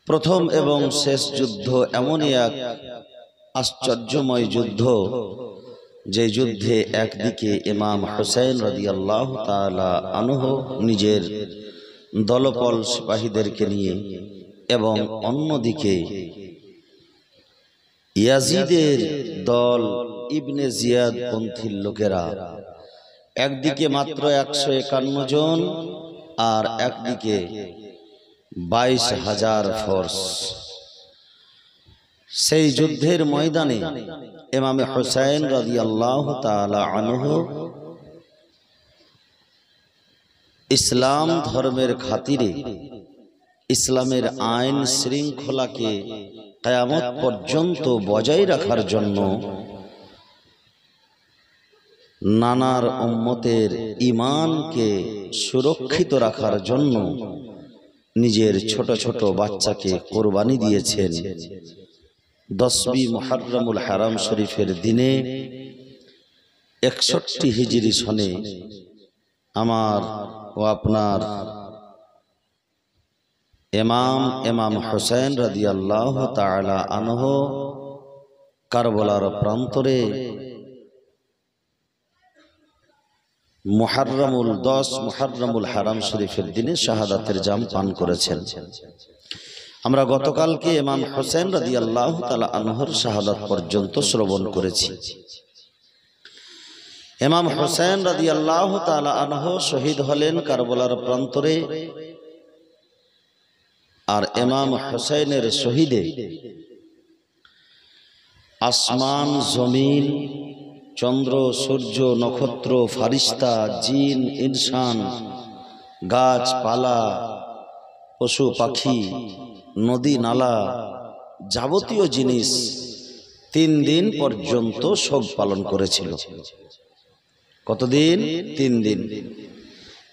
প্রথম এবং শেষ যুদ্ধ এমনই এক আশ্চর্যময় যুদ্ধ, যে যুদ্ধে একদিকে ইমাম হুসাইন রাদিয়াল্লাহু তাআলা আনহু নিজের দলবল সিপাহীদেরকে নিয়ে এবং অন্যদিকে ইয়াজিদের দল ইবনে জিয়াদ পন্থীর লোকেরা, একদিকে মাত্র 151 জন আর একদিকে 22,000 ফোর্স। সেই যুদ্ধের ময়দানে ইমাম হুসাইন রাদিয়াল্লাহু তাআলা আনহু ইসলাম ধর্মের খাতিরে ইসলামের আইন শৃঙ্খলাকে কিয়ামত পর্যন্ত বজায় রাখার জন্য, নানার উম্মতের ঈমানকে সুরক্ষিত রাখার জন্য নিজের ছোট ছোট বাচ্চাকে কোরবানি দিয়েছেন। 10वीं মুহররমুল হারাম শরীফের দিনে 61 হিজরি সনে আমার ও আপনার ইমাম হুসাইন রাদিয়াল্লাহু তাআলা আনহু কারবালার প্রান্তরে মুহররমুল হারাম শরীফের দিনে শাহাদাতের জাম পান করেছেন। আমরা গতকালকে ইমাম হুসাইন রাদিয়াল্লাহু তাআলা আনহুর শাহাদাত পর্যন্ত শ্রবণ করেছি। ইমাম হুসাইন রাদিয়াল্লাহু তাআলা আনহু শহীদ হলেন কারবালার প্রান্তরে, আর ইমাম হুসাইনের শহীদে আসমান জমিন, চন্দ্র সূর্য নক্ষত্র ফারিস্তা জিন ইনসান, গাছপালা পশু পাখি নদী নালা যাবতীয় জিনিস 3 দিন পর্যন্ত শোক পালন করেছিল। কতদিন? 3 দিন।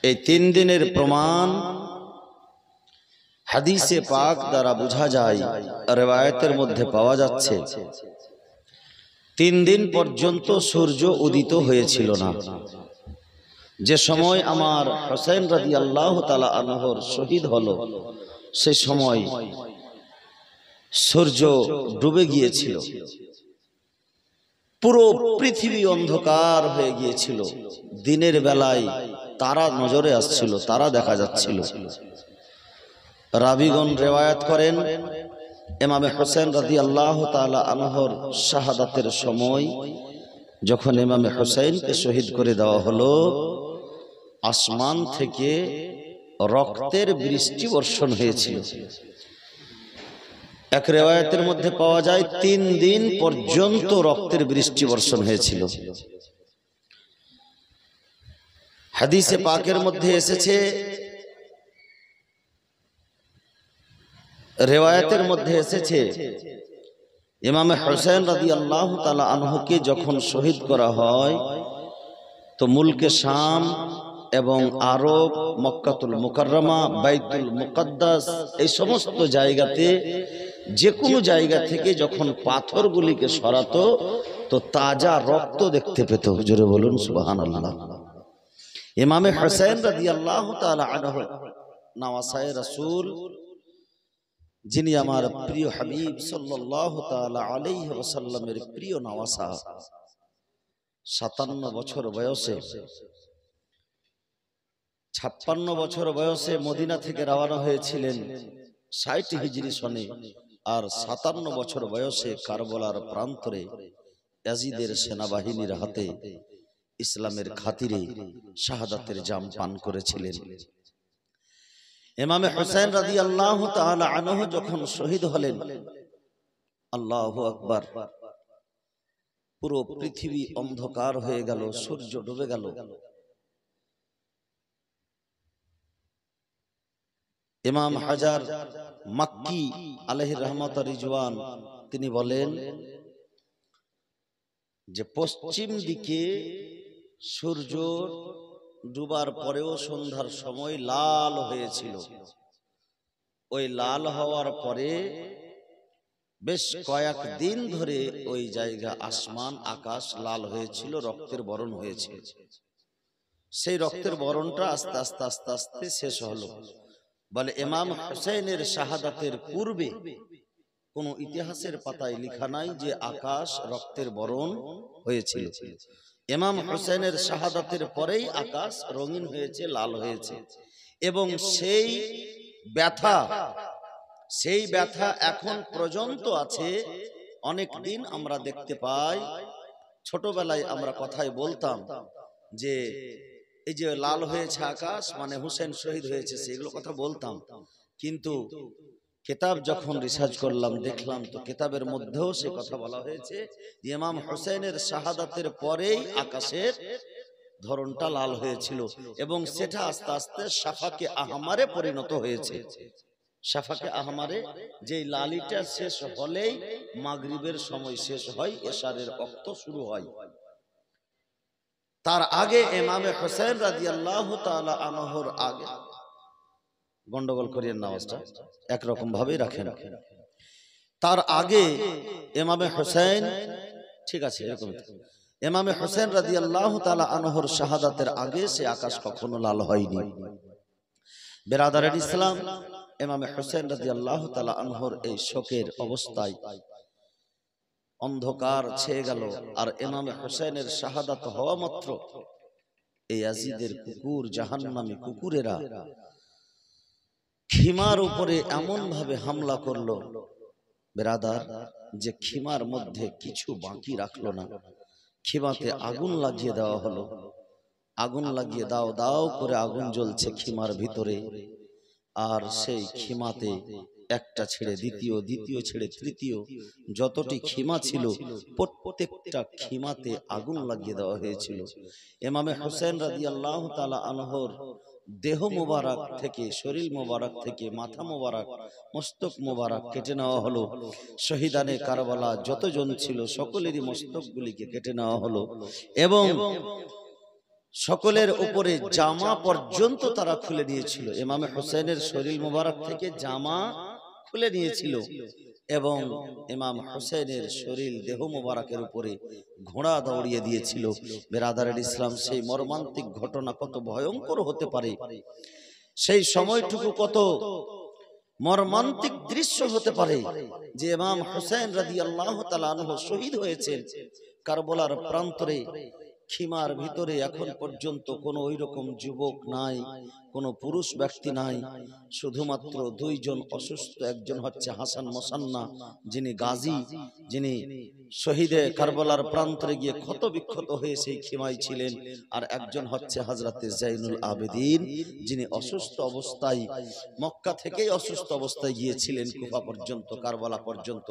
এই 3 দিনের প্রমাণ হাদিসে পাক দ্বারা বোঝা যায়, রিওয়ায়াতের মধ্যে পাওয়া যাচ্ছে 3 দিন পর্যন্ত সূর্য উদিত হয়েছিল না। যে সময় আমার হুসাইন রাদিয়াল্লাহু তাআলা আনহুর শহীদ হলো, সে সময় সূর্য ডুবে গিয়েছিল, পুরো পৃথিবী অন্ধকার হয়ে গিয়েছিল। দিনের বেলায় তারা নজরে আসছিল, তারা দেখা যাচ্ছিল। রাবীগণ রিওয়ায়াত করেন, ইমাম হুসাইন রাদিয়াল্লাহু তাআলা আনহুর শাহাদাতের সময় যখন ইমাম হুসাইনকে শহীদ করে দেওয়া হলো, আসমান থেকে রক্তের বৃষ্টি বর্ষণ হয়েছিল। এক রিওয়ায়াতের মধ্যে পাওয়া যায় 3 দিন পর্যন্ত রক্তের বৃষ্টি বর্ষণ হয়েছিল। হাদিসে পাকের মধ্যে এসেছে, রিওয়ায়াতের মধ্যে এসেছে, ইমাম হুসাইন রাদিয়াল্লাহু তাআলা আনহুকে যখন শহীদ করা হয়, তো মুলকে শাম এবং আরব, মক্কাতুল মুকাররমা, বাইতুল মুকাদ্দাস, এই সমস্ত জায়গাতে যে কোনো জায়গা থেকে যখন পাথরগুলিকে সরাতো, তো তাজা রক্ত দেখতে পেত। জোরে বলুন সুবহানাল্লাহ। ইমাম হুসাইন রাদিয়াল্লাহু তাআলা আনহু নওয়াসায়ে রাসূল, যিনি আমার প্রিয় হাবিব সাল্লাল্লাহু তাআলা আলাইহি ওয়াসাল্লামের প্রিয় নওয়াসা, 57 বছর বয়সে, 56 বছর বয়সে মদিনা থেকে রওনা হয়েছিলেন 60 হিজরি সনে, আর 57 বছর বয়সে কারবালার প্রান্তরে ইয়াজিদের সেনাবাহিনীর হাতে ইসলামের খাতিরে শাহাদাতের জাম পান করেছিলেন। ইমাম হুসাইন রাদিয়াল্লাহু তাআলা আনহু যখন শহীদ হলেন, আল্লাহু আকবার, পুরো পৃথিবী অন্ধকার হয়ে গেল, সূর্য ডুবে গেল। ইমাম হাজার মাক্কি আলাইহি রাহমাত রিজওয়ান তিনি বলেন যে পশ্চিম দিকে সূর্য ডুবার পরেও সন্ধ্যার সময় লাল হয়েছিল। ওই লাল হওয়ার পরে বেশ কয়েকদিন ধরে ওই জায়গা আসমান আকাশ লাল হয়েছিল, রক্তের বরণ হয়েছিল। সেই রক্তের বরণটা আস্তে আস্তে শেষ হলো। বলে ইমাম হুসাইনের শাহাদাতের পূর্বে কোন ইতিহাসের পাতায় লেখা নাই যে আকাশ রক্তের বরণ হয়েছিল। ইমাম হুসাইনের শাহাদাতের পরেই আকাশ রঙিন হয়েছে, লাল হয়েছে। এবং সেই ব্যথা এখন পর্যন্ত আছে। অনেক দিন আমরা দেখতে পাই, ছোটবেলায় আমরা কথায় বলতাম যে এই যে লাল হয়েছে আকাশ মানে হুসেন শহীদ হয়েছে, সেগুলো কথা বলতাম। কিন্তু কিতাব যখন রিসার্চ করলাম, দেখলাম তো কিতাবের মধ্যেও সে কথা বলা হয়েছে যে ইমাম হুসেনের শাহাদাতের পরেই আকাশের ধরনটা লাল হয়েছিল এবং সেটা আস্তে আস্তে শাফাকে আহমারে পরিণত হয়েছে। শাফাকে আহমারে, যেই লালিটা শেষ হলেই মাগরিবের সময় শেষ হয়, এশারের ওয়াক্ত শুরু হয়। তার আগে ইমামে হুসাইন রাদিয়াল্লাহু তাআলা আনহুর আগে, গন্ডগোল করিয়েন নামাজটা একরকম ভাবেই রাখেন। তার আগে ইমামে হুসাইন, ঠিক আছে এরকম, ইমামে হুসাইন রাদিয়াল্লাহু তাআলা আনহুর শাহাদাতের আগে সে আকাশ কখনো লাল হয়নি। বেরাদারের ইসলাম, ইমামে হুসাইন রাদিয়াল্লাহু তাআলা আনহুর এই শোকের অবস্থায় অন্ধকার ছেয়ে গেল। আর ইমামে হুসাইনের শাহাদাত হওয়া মাত্র এই ইয়াজিদের কুকুর, জাহান্নামী কুকুরেরা খিমার উপরে এমন ভাবে হামলা করলো বেরাদার, যে খিমার মধ্যে কিছু বাকি রাখলো না। খিমাতে আগুন লাগিয়ে দেওয়া হলো। আগুন লাগিয়ে দাও দাও করে আগুন জ্বলছে খিমার ভিতরে। আর সেই খিমাতে একটা ছেড়ে দ্বিতীয়, দ্বিতীয় ছেড়ে তৃতীয়, যতটি খিমা ছিল প্রত্যেকটা খিমাতে আগুন লাগিয়ে দেওয়া হয়েছিল। ইমামে হুসাইন রাদিয়াল্লাহু তাআলা আনহুর দেহ মোবারক থেকে, শরীর মোবারক থেকে মাথা মোবারক, মস্তক মোবারক কেটে নেওয়া হলো। শহীদানে কারবালা যতজন ছিল সকলেরই মস্তকগুলিকে কেটে নেওয়া হলো এবং সকলের উপরে জামা পর্যন্ত তারা খুলে নিয়েছিল। ইমামে হুসাইনের শরীর মোবারক থেকে জামা খুলে নিয়েছিল এবং ইমাম হুসাইনের শরীর দেহ মোবারকের উপরে ঘোড়া দৌড়িয়ে দিয়েছিল। বেরাদারের ইসলাম, সেই মর্মান্তিক ঘটনা কত ভয়ঙ্কর হতে পারে, সেই সময়টুকু কত মর্মান্তিক দৃশ্য হতে পারে যে ইমাম হুসাইন রাদিয়াল্লাহু তাআলা আনহু শহীদ হয়েছেন কারবালার প্রান্তরে। খিমার ভিতরে এখন পর্যন্ত কোনো ওই রকম যুবক নাই, কোনো পুরুষ ব্যক্তি নাই, শুধুমাত্র দুইজন অসুস্থ। একজন হচ্ছে হাসান মোসান্না, যিনি গাজী, যিনি শহীদে কারবালার প্রান্তরে গিয়ে ক্ষত বিক্ষত হয়ে সেই খিমায় ছিলেন। আর একজন হচ্ছে হযরতে জাইনুল আবেদিন, যিনি অসুস্থ অবস্থায়, মক্কা থেকেই অসুস্থ অবস্থায় গিয়েছিলেন কুফা পর্যন্ত, কারবালা পর্যন্ত।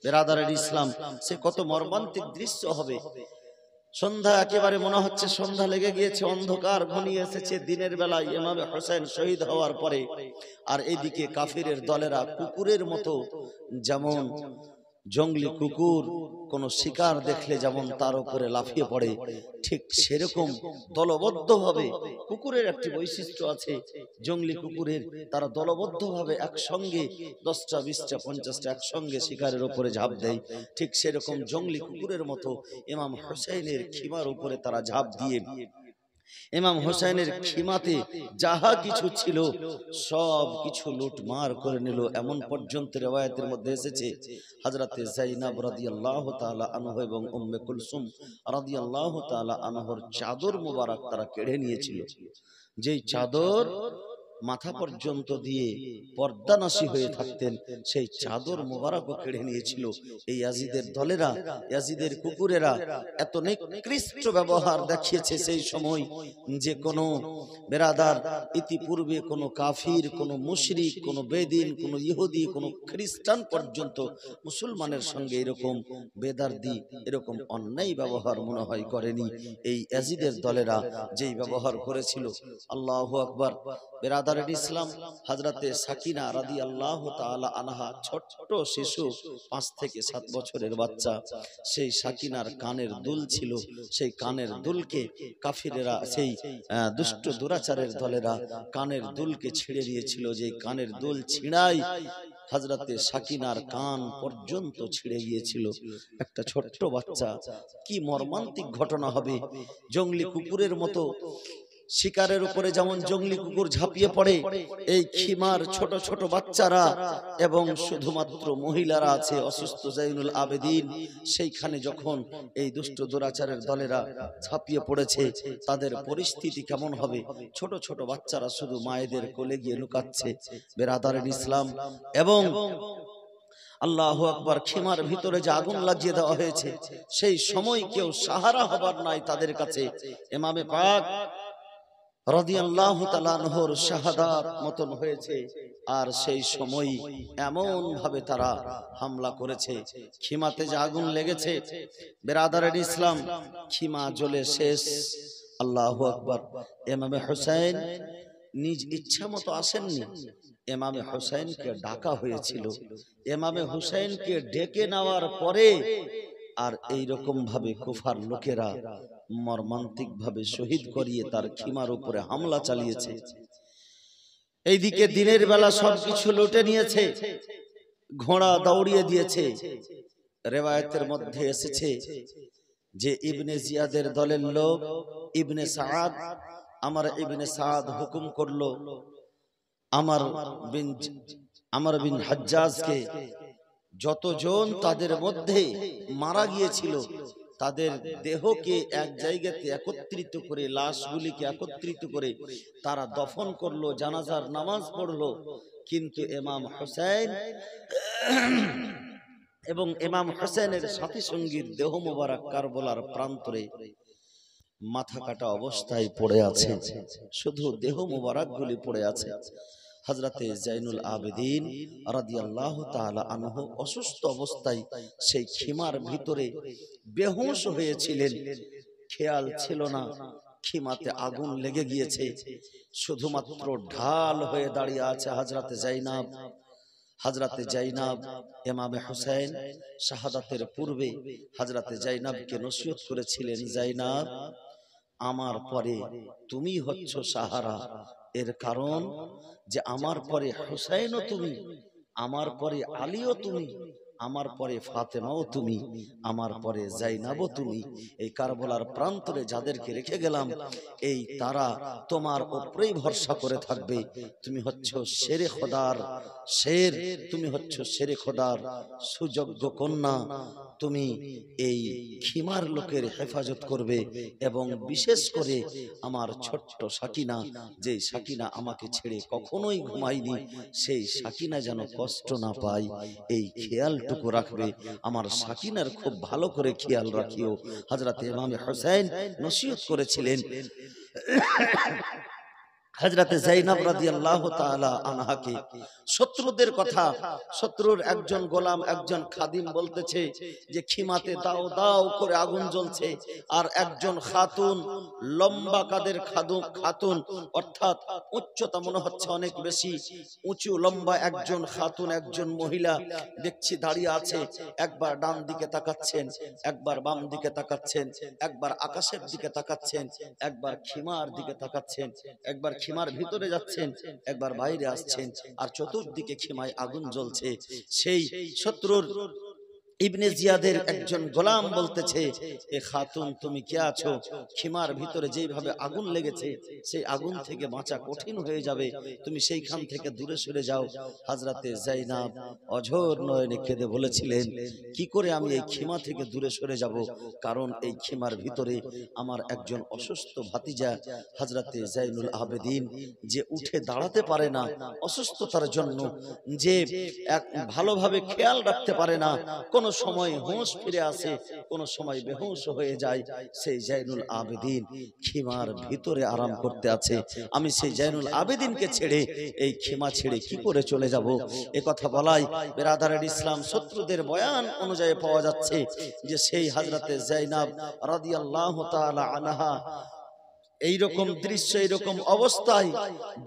বেরাদারের ইসলাম, সে কত মর্মান্তিক দৃশ্য হবে। সন্ধ্যা একেবারে মনে হচ্ছে সন্ধ্যা লেগে গিয়েছে, অন্ধকার ঘনিয়ে এসেছে দিনের বেলায় ইমামে হুসাইন শহীদ হওয়ার পরে। আর এইদিকে কাফিরের দলেরা কুকুরের মতো, যেমন জঙ্গলি কুকুর কোন শিকার দেখলে যেমন তার উপরে লাফিয়ে পড়ে, ঠিক সেরকম দলবদ্ধভাবে, কুকুরের একটি বৈশিষ্ট্য আছে জঙ্গলি কুকুরের, তারা দলবদ্ধভাবে একসঙ্গে 10টা 20টা 50টা একসঙ্গে শিকারের উপরে ঝাঁপ দেয়। ঠিক সেরকম জঙ্গলি কুকুরের মতো ইমাম হুসাইনের খিমার উপরে তারা ঝাঁপ দিয়ে ইমাম হুসাইনের খিমাতে যাহা কিছু ছিল সব কিছু লুটমার করে নিল। এমন পর্যন্ত riwayaতের মধ্যে এসেছে হযরতে যায়েনব রাদিয়াল্লাহু তাআলা আনহা এবং উম্মে কুলসুম রাদিয়াল্লাহু তাআলা আনহার চাদর মোবারক তারা কেড়ে নিয়েছিল। যেই চাদর মাথা পর্যন্ত দিয়ে পর্দানাশী হয়ে থাকতেন, সেই চাদর মোবারকও কেড়ে নিয়েছিল। এই ইয়াজিদের দলেরা, ইয়াজিদের কুকুরেরা এত নিকৃষ্ট ব্যবহার দেখিয়েছে সেই সময়, যে কোনো বেরাদার ইতিপূর্বে কোনো কাফির, কোনো মুশরিক, কোনো বেদিন, কোনো ইহুদি, কোনো খ্রিস্টান পর্যন্ত মুসলমানের সঙ্গে এরকম বেদার্দি, এরকম অন্যায় ব্যবহার মনে হয় করেনি। এই ইয়াজিদের দলেরা যেই ব্যবহার করেছিল, আল্লাহু আকবার। বেরাদারের ইসলাম, হযরতে সাকিনা রাদিয়াল্লাহু তাআলা আনহা ছোট্ট শিশু, 5 থেকে 7 বছরের বাচ্চা। সেই সাকিনার কানের দুল ছিল, সেই কানের দুলকে কাফিরেরা, সেই দুষ্ট দুরাচারের দলেরা কানের দুলকে ছিঁড়ে দিয়েছিল। যে কানের দুল ছিঁড়াই হযরতে সাকিনার কান পর্যন্ত ছিঁড়ে গিয়েছিল। একটা ছোট্ট বাচ্চা, কি মর্মান্তিক ঘটনা হবে। জঙ্গলি কুকুরের মতো শিকারের উপরে যেমন জঙ্গলি কুকুর ঝাঁপিয়ে পড়ে, এই খিমার ছোট ছোট বাচ্চারা এবং শুধুমাত্র মহিলারা আছে অসুস্থ জাইনুল আবেদিন, সেইখানে যখন এই দুষ্ট দুরাচারের দলেরা ঝাঁপিয়ে পড়েছে, তাদের পরিস্থিতি কেমন হবে? ছোট ছোট বাচ্চারা শুধু মায়েদের কোলে গিয়ে লুকাচ্ছে। বেরাদারের ইসলাম, এবং আল্লাহু আকবার, খিমার ভিতরে যে আগুন লাগিয়ে দেওয়া হয়েছে, সেই সময় কেউ সাহারা হবার নাই তাদের কাছে। ইমামে পাক রাদিয়াল্লাহু তাআলা আনহুর শাহাদাত মতন হয়েছে, আর সেই সময় এমন ভাবে তারা হামলা করেছে, খিমাতে যে আগুন লেগেছে বেরাদারের ইসলাম, খিমা জ্বলে শেষ। আল্লাহু আকবার। ইমামে হুসাইন নিজ ইচ্ছা মতো আসেননি, ইমামে হুসাইনকে ডাকা হয়েছিল। ইমামে হুসাইনকে ডেকে নেওয়ার পরে আর এই রকম ভাবে কুফার লোকেরা মর্মান্তিক ভাবে শহীদ করিয়ে তার খিমার উপরে হামলা চালিয়েছে। এইদিকে দিনের বেলা সবকিছু লুটে নিয়েছে, ঘোড়া দৌড়িয়ে দিয়েছে। রিওয়ায়াতের মধ্যে এসেছে যে ইবনে জিয়াদের দলের লোক ইবনে সাআদ, আমার ইবনে সাআদ হুকুম করলো আমর বিন হাজ্জাজকে যতজন তাদের মধ্যে মারা গিয়েছিল তাদের দেহকে এক জায়গাতে একত্রিত করে, লাশগুলিকে একত্রিত করে তারা দফন করলো, জানাজার নামাজ পড়লো। কিন্তু ইমাম হুসাইন এবং ইমাম হুসাইনের সাথী সঙ্গীর দেহ মোবারক কারবালার প্রান্তরে মাথা কাটা অবস্থায় পড়ে আছে, শুধু দেহ মোবারক গুলি পড়ে আছে। হযরতে জাইনুল আবেদিন রাদিয়াল্লাহু তাআলা আনহু অসুস্থ অবস্থায় সেই খিমার ভিতরে বেহুশ হয়েছিলেন, খেয়াল ছিল না খিমাতে আগুন লেগে গিয়েছে। শুধুমাত্র ঢাল হয়ে দাঁড়িয়ে আছে হযরতে জাইনাব। হযরতে জাইনাব, ইমামে হুসাইন শাহাদাতের পূর্বে হযরতে জাইনাবকে নসিহত করেছিলেন, জাইনাব আমার পরে তুমি হচ্ছ সাহারা, এর কারণ যে আমার পরে হুসাইনও তুমি, আমার পরে আলীও তুমি, আমার পরে ফাতেমাও তুমি, আমার পরে জাইনাবও তুমি। এই কারবালার প্রান্তরে যাদেরকে রেখে গেলাম এই তারা তোমার উপরেই ভরসা করে থাকবে। তুমি হচ্ছ শেরে খোদার শের, তুমি হচ্ছ শেরে খোদার সুযোগ্য কন্যা। তুমি এই খিমার লোকের হেফাজত করবে, এবং বিশেষ করে আমার ছোট্ট সাকিনা, যে সাকিনা আমাকে ছেড়ে কখনোই ঘুমায়নি, সেই সাকিনা যেন কষ্ট না পায় এই খেয়ালটুকু রাখবে। আমার সাকিনার খুব ভালো করে খেয়াল রাখিও। হযরত ইমামে হুসাইন নসিহত করেছিলেন হযরতে জাইনাব রাদিয়াল্লাহু তাআলা আনহাকে। শত্রুদের কথা, শত্রুর একজন গোলাম, একজন খাদিম বলতেছে যে খিমাতে দাও দাও করে আগুন জ্বলছে, আর একজন খাতুন, লম্বা কাদের খাতুন, অর্থাৎ উচ্চতা মনে হচ্ছে অনেক বেশি উঁচু লম্বা একজন খাতুন, একজন মহিলা দেখছি দাঁড়িয়ে আছে। একবার ডান দিকে তাকাচ্ছেন, একবার বাম দিকে তাকাচ্ছেন, একবার আকাশের দিকে তাকাচ্ছেন, একবার খিমার দিকে তাকাচ্ছেন, একবার খিমার ভিতরে যাচ্ছেন, একবার বাইরে আসছেন, আর চতুর্দিকে খিমায় আগুন জ্বলছে। সেই শত্রুর ইবনে জিয়াদের একজন গোলাম বলতেছে, এ খাতুন তুমি কে আছো? খিমার ভিতরে যেইভাবে আগুন লেগেছে সেই আগুন থেকে বাঁচা কঠিন হয়ে যাবে, তুমি সেইখান থেকে দূরে সরে যাও। হযরতে জাইনাব অঝোর নয়নে কেঁদে বলেছিলেন, কি করে আমি এই খিমা থেকে দূরে সরে যাব? কারণ এই খিমার ভিতরে আমার একজন অসুস্থ ভাতিজা হযরতে জাইনুল আবেদিন, যে উঠে দাঁড়াতে পারে না অসুস্থতার জন্য, যে এক ভালোভাবে খেয়াল রাখতে পারে না, কোন সময় হুঁশ ফিরে আসে, কোন সময় বেহুশ হয়ে যায়। সেই জাইনুল আবেদিন খিমার ভিতরে আরাম করতে আছে। আমি সেই জাইনুল আবেদিনকে ছেড়ে, এই খিমা ছেড়ে কি করে চলে যাব? এ কথা বলাই বেরাদারের ইসলাম শত্রুদের বয়ান অনুযায়ী পাওয়া যাচ্ছে যে সেই হযরতে জাইনাব রাদিয়াল্লাহু তাআলা আনহা এইরকম দৃশ্য, এইরকম অবস্থায়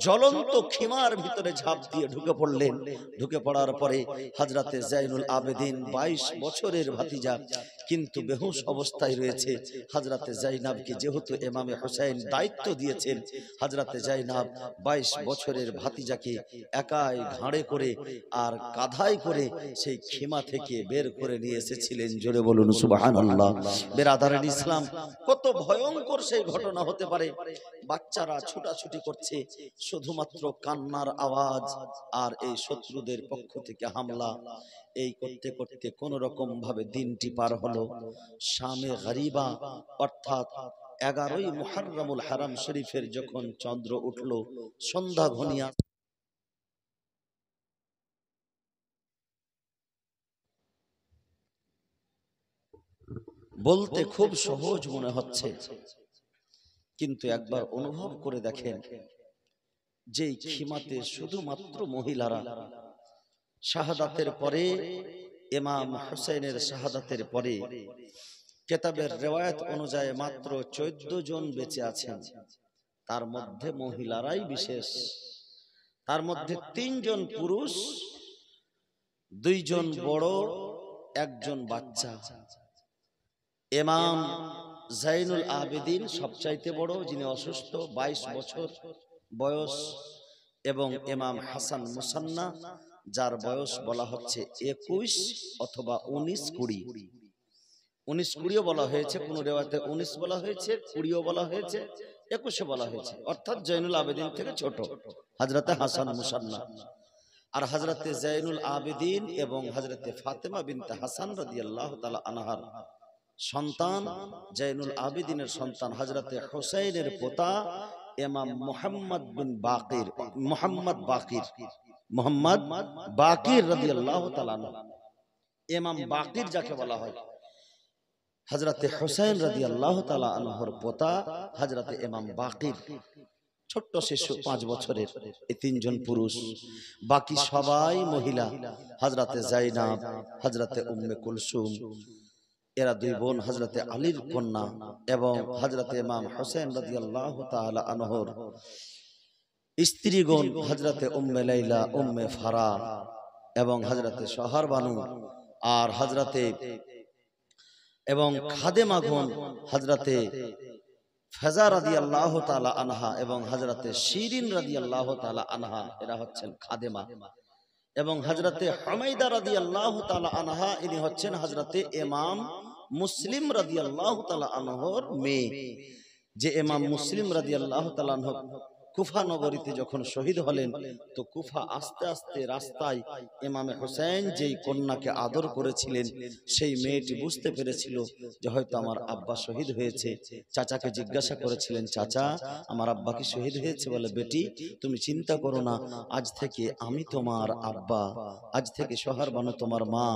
জ্বলন্ত খিমার ভিতরে ঝাঁপ দিয়ে ঢুকে পড়লেন। ঢুকে পড়ার পরে হযরতে জাইনুল আবেদিন 22 বছরের ভাতিজা, কিন্তু বেহুশ অবস্থায় রয়েছে। হযরতে জাইনাবকে যেহেতু ইমামে হুসাইন দায়িত্ব দিয়েছেন, হযরতে জাইনাব 22 বছরের ভাতিজাকে একাই ঘাড়ে করে আর কাঁধায় করে সেই খিমা থেকে বের করে নিয়ে এসেছিলেন। জোরে বলুন সুবহানাল্লাহ। বেরাদারের ইসলাম, কত ভয়ঙ্কর সেই ঘটনা হতে পারে পারে। বাচ্চারা ছুটাছুটি করছে, শুধুমাত্র কান্নার আওয়াজ আর এই শত্রুদের পক্ষ থেকে হামলা। এই করতে করতে কোন রকম ভাবে দিনটি পার হলো। শামে গরিবা অর্থাৎ 11ই মুহররমুল হারাম শরীফের যখন চন্দ্র উঠল, সন্ধ্যা ঘনিয়ে বলতে খুব সহজ মনে হচ্ছে, কিন্তু একবার অনুভব করে দেখেন যে খিমাতে শুধুমাত্র মহিলারা, শাহাদাতের পরে ইমাম হুসাইনের শাহাদাতের পরে কিতাবের রিওয়ায়াত অনুযায়ী মাত্র 14 জন বেঁচে আছেন। তার মধ্যে মহিলারাই বিশেষ। তার মধ্যে 3 জন পুরুষ, 2 জন বড়, 1 জন বাচ্চা। ইমাম জাইনুল আবেদিন সবচাইতে বড়, যিনি অসুস্থ, 22 বছর বয়স, এবং ইমাম হাসান মুসান্না, যার বয়স বলা হচ্ছে 21 অথবা 19-20। 19-20ও বলা হয়েছে, কোন রিওয়ায়াতে 19 বলা হয়েছে, 20ও বলা হয়েছে, 21ও বলা হয়েছে, অর্থাৎ জৈনুল আবেদিন থেকে ছোট হযরতে হাসান মুসান্না। আর হযরতে জৈনুল আবেদিন এবং হযরতে ফাতেমা বিনতে হাসান রাদিয়াল্লাহু তাআলা আনহার সন্তান, জৈনুল আবেদিনের সন্তান হযরতে হুসাইনের পোতা ইমাম মুহাম্মদ বাকির রাদিয়াল্লাহু তাআলা আনহু। ইমাম বাকির যাকে বলা হয়, হযরতে হুসাইন রাদিয়াল্লাহু তাআলা আনহুর পোতা হযরতে ইমাম বাকির। ছোট্ট শিশু, 5 বছরের। এই 3 জন পুরুষ, বাকি সবাই মহিলা। হযরতে যায়েনব, হযরতে উম্মে কুলসুম, এরা 2 বোন, হযরতে আলীর কন্যা, এবং হযরতে ইমাম হুসাইন রাদিয়াল্লাহু তাআলা আনহুর স্ত্রীগণ হযরতে উম্মে লাইলা, উম্মে ফারা এবং হযরতে সোহর বানু, আর হযরতে এবং খাদেমাগণ হযরতে ফাজা রাদিয়াল্লাহু তাআলা আনহা এবং হযরতে শিরিন রাদিয়াল্লাহু তাআলা আনহা, এরা হচ্ছেন খাদেমা। এবং হযরতে হুমায়দা রাদিয়াল্লাহু তাআলা আনহা, ইনি হচ্ছেন হযরতে ইমাম মুসলিম রাদিয়াল্লাহু তাআলা আনহুর মেয়ে। যে ইমাম মুসলিম রাদিয়াল্লাহু তাআলা আনহু কুফা নগরীতে যখন শহীদ হলেন, তো কুফা আস্তে আস্তে রাস্তায় ইমামে হুসাইন যেই কন্যাকে আদর করেছিলেন, সেই মেয়েটি বুঝতে পেরেছিল যে হয়তো আমার আব্বা শহীদ হয়েছে। চাচাকে জিজ্ঞাসা করেছিলেন, চাচা আমার আব্বা কি শহীদ হয়েছে? বলে, বেটি তুমি চিন্তা করো না, আজ থেকে আমি তোমার আব্বা, আজ থেকে সোহর বানু তোমার মা,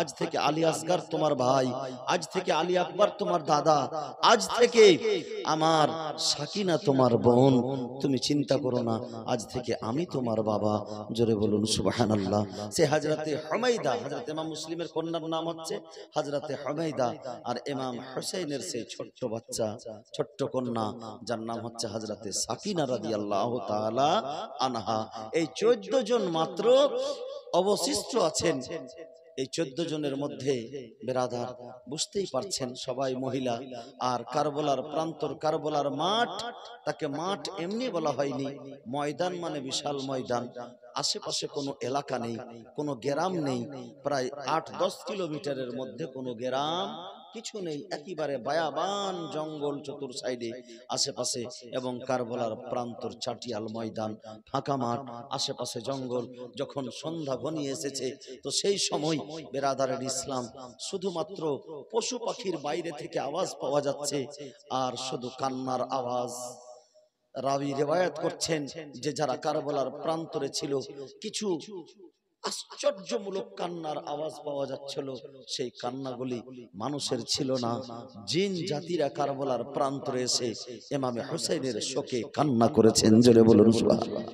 আজ থেকে আলী আসগার তোমার ভাই, আজ থেকে আলী আকবর তোমার দাদা, আজ থেকে আমার সাকিনা তোমার বোন, তুমি চিন্তা করো না, আজ থেকে আমি তোমার বাবা। জোরে বলুন সুবহানাল্লাহ। সে হযরতে হুমায়দা, হযরত ইমাম মুসলিমের কন্যার নাম হচ্ছে হযরতে হুমায়দা, আর ইমাম হুসাইনের সেই ছোট্ট বাচ্চা, ছোট্ট কন্যা, যার নাম হচ্ছে হযরতে সাকিনা রাদিয়াল্লাহু তাআলা আনহা। এই 14 জন মাত্র অবশিষ্ট আছেন। এই 14 জনের মধ্যে বেরাদার বুঝতেই পারছেন সবাই মহিলা। আর কারবালার প্রান্তর, কারবালার মাঠ, তাকে মাঠ এমনি বলা হয়নি, ময়দান মানে বিশাল ময়দান। আশেপাশে কোনো এলাকা নেই, কোনো গ্রাম নেই, প্রায় 8-10 কিলোমিটারের মধ্যে কোনো গ্রাম কিছু নেই, একেবারে বায়াবান জঙ্গল চতুর সাইডে আশেপাশে, এবং কারবালার প্রান্তর চাটিয়াল ময়দান, ফাঁকা মাঠ, আশেপাশে জঙ্গল। যখন সন্ধ্যা ঘনিয়ে এসেছে, তো সেই সময় বেরাদারের ইসলাম শুধুমাত্র পশু পাখির বাইরে থেকে আওয়াজ পাওয়া যাচ্ছে, আর শুধু কান্নার আওয়াজ। রাবি রিওয়ায়াত করছেন যে যারা কারবালার প্রান্তরে ছিল, কিছু আশ্চর্যমূলক কান্নার আওয়াজ পাওয়া যাচ্ছিল। সেই কান্নাগুলি মানুষের ছিল না, জিন জাতিরা কারবালার প্রান্তরে এসে ইমামে হুসাইনের শোকে কান্না করেছেন। জোরে বলুন সুবহানাল্লাহ।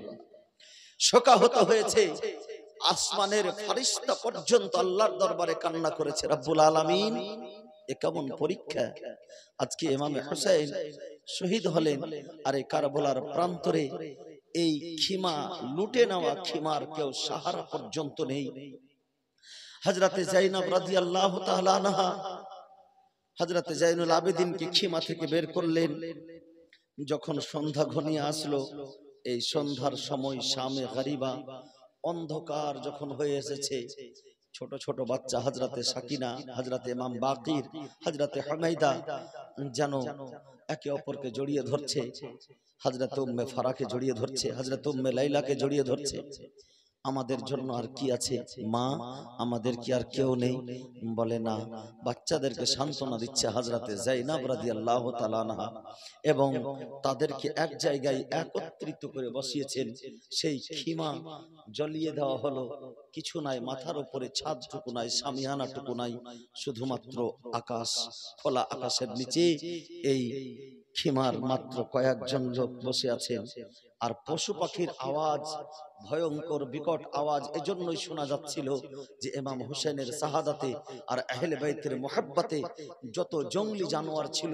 শোকাহত হয়েছে, আসমানের ফেরেশতা পর্যন্ত আল্লাহর দরবারে কান্না করেছে। রব্বুল আলামিন, এ কেমন পরীক্ষা! আজকে ইমামে হুসাইন শহীদ হলেন, আর এই কারবালার প্রান্তরে এই খিমা, লুটে নেওয়া খিমার কেউ সাহারা পর্যন্ত নেই। হযরতে যায়েনব রাদিয়াল্লাহু তাআলা আনহা হযরতে জাইনুল আবেদিনকে খিমা থেকে বের করলেন। যখন সন্ধ্যা ঘনিয়ে আসলো, এই সন্ধ্যার সময় শামে গরিবা, অন্ধকার যখন হয়ে এসেছে, ছোট ছোট বাচ্চা হযরতে সাকিনা, হযরতে ইমাম বাকির, হযরতে হুমায়দা, যেন একে অপরকে জড়িয়ে ধরছে, হযরত উম্মে ফারাকে জড়িয়ে ধরছে, হযরত উম্মে লাইলাকে জড়িয়ে ধরছে। আমাদের জন্য আর কি আছে মা, আমাদের কি আর কেউ নেই? বলে না। বাচ্চাদেরকে সান্ত্বনা দিচ্ছে হযরতে যায়েনব রাদিয়াল্লাহু তাআলা আনহা, এবং তাদেরকে এক জায়গায় একত্রিত করে বসিয়েছেন। সেই খিমা জ্বলিয়ে দেওয়া হলো, কিছু নাই, মাথার উপরে ছাদটুকু নাই, সামিয়ানাটুকু নাই, শুধুমাত্র আকাশ, খোলা আকাশের নিচে এই খিমার মাত্র কয়েকজন লোক বসে আছেন। আর পশু পাখির আওয়াজ, ভয়ঙ্কর বিকট আওয়াজ এজন্যই শোনা যাচ্ছিল যে ইমাম হুসেনের শাহাদাতে আর আহলে বাইতের মুহাব্বতে যত জঙ্গলি জানোয়ার ছিল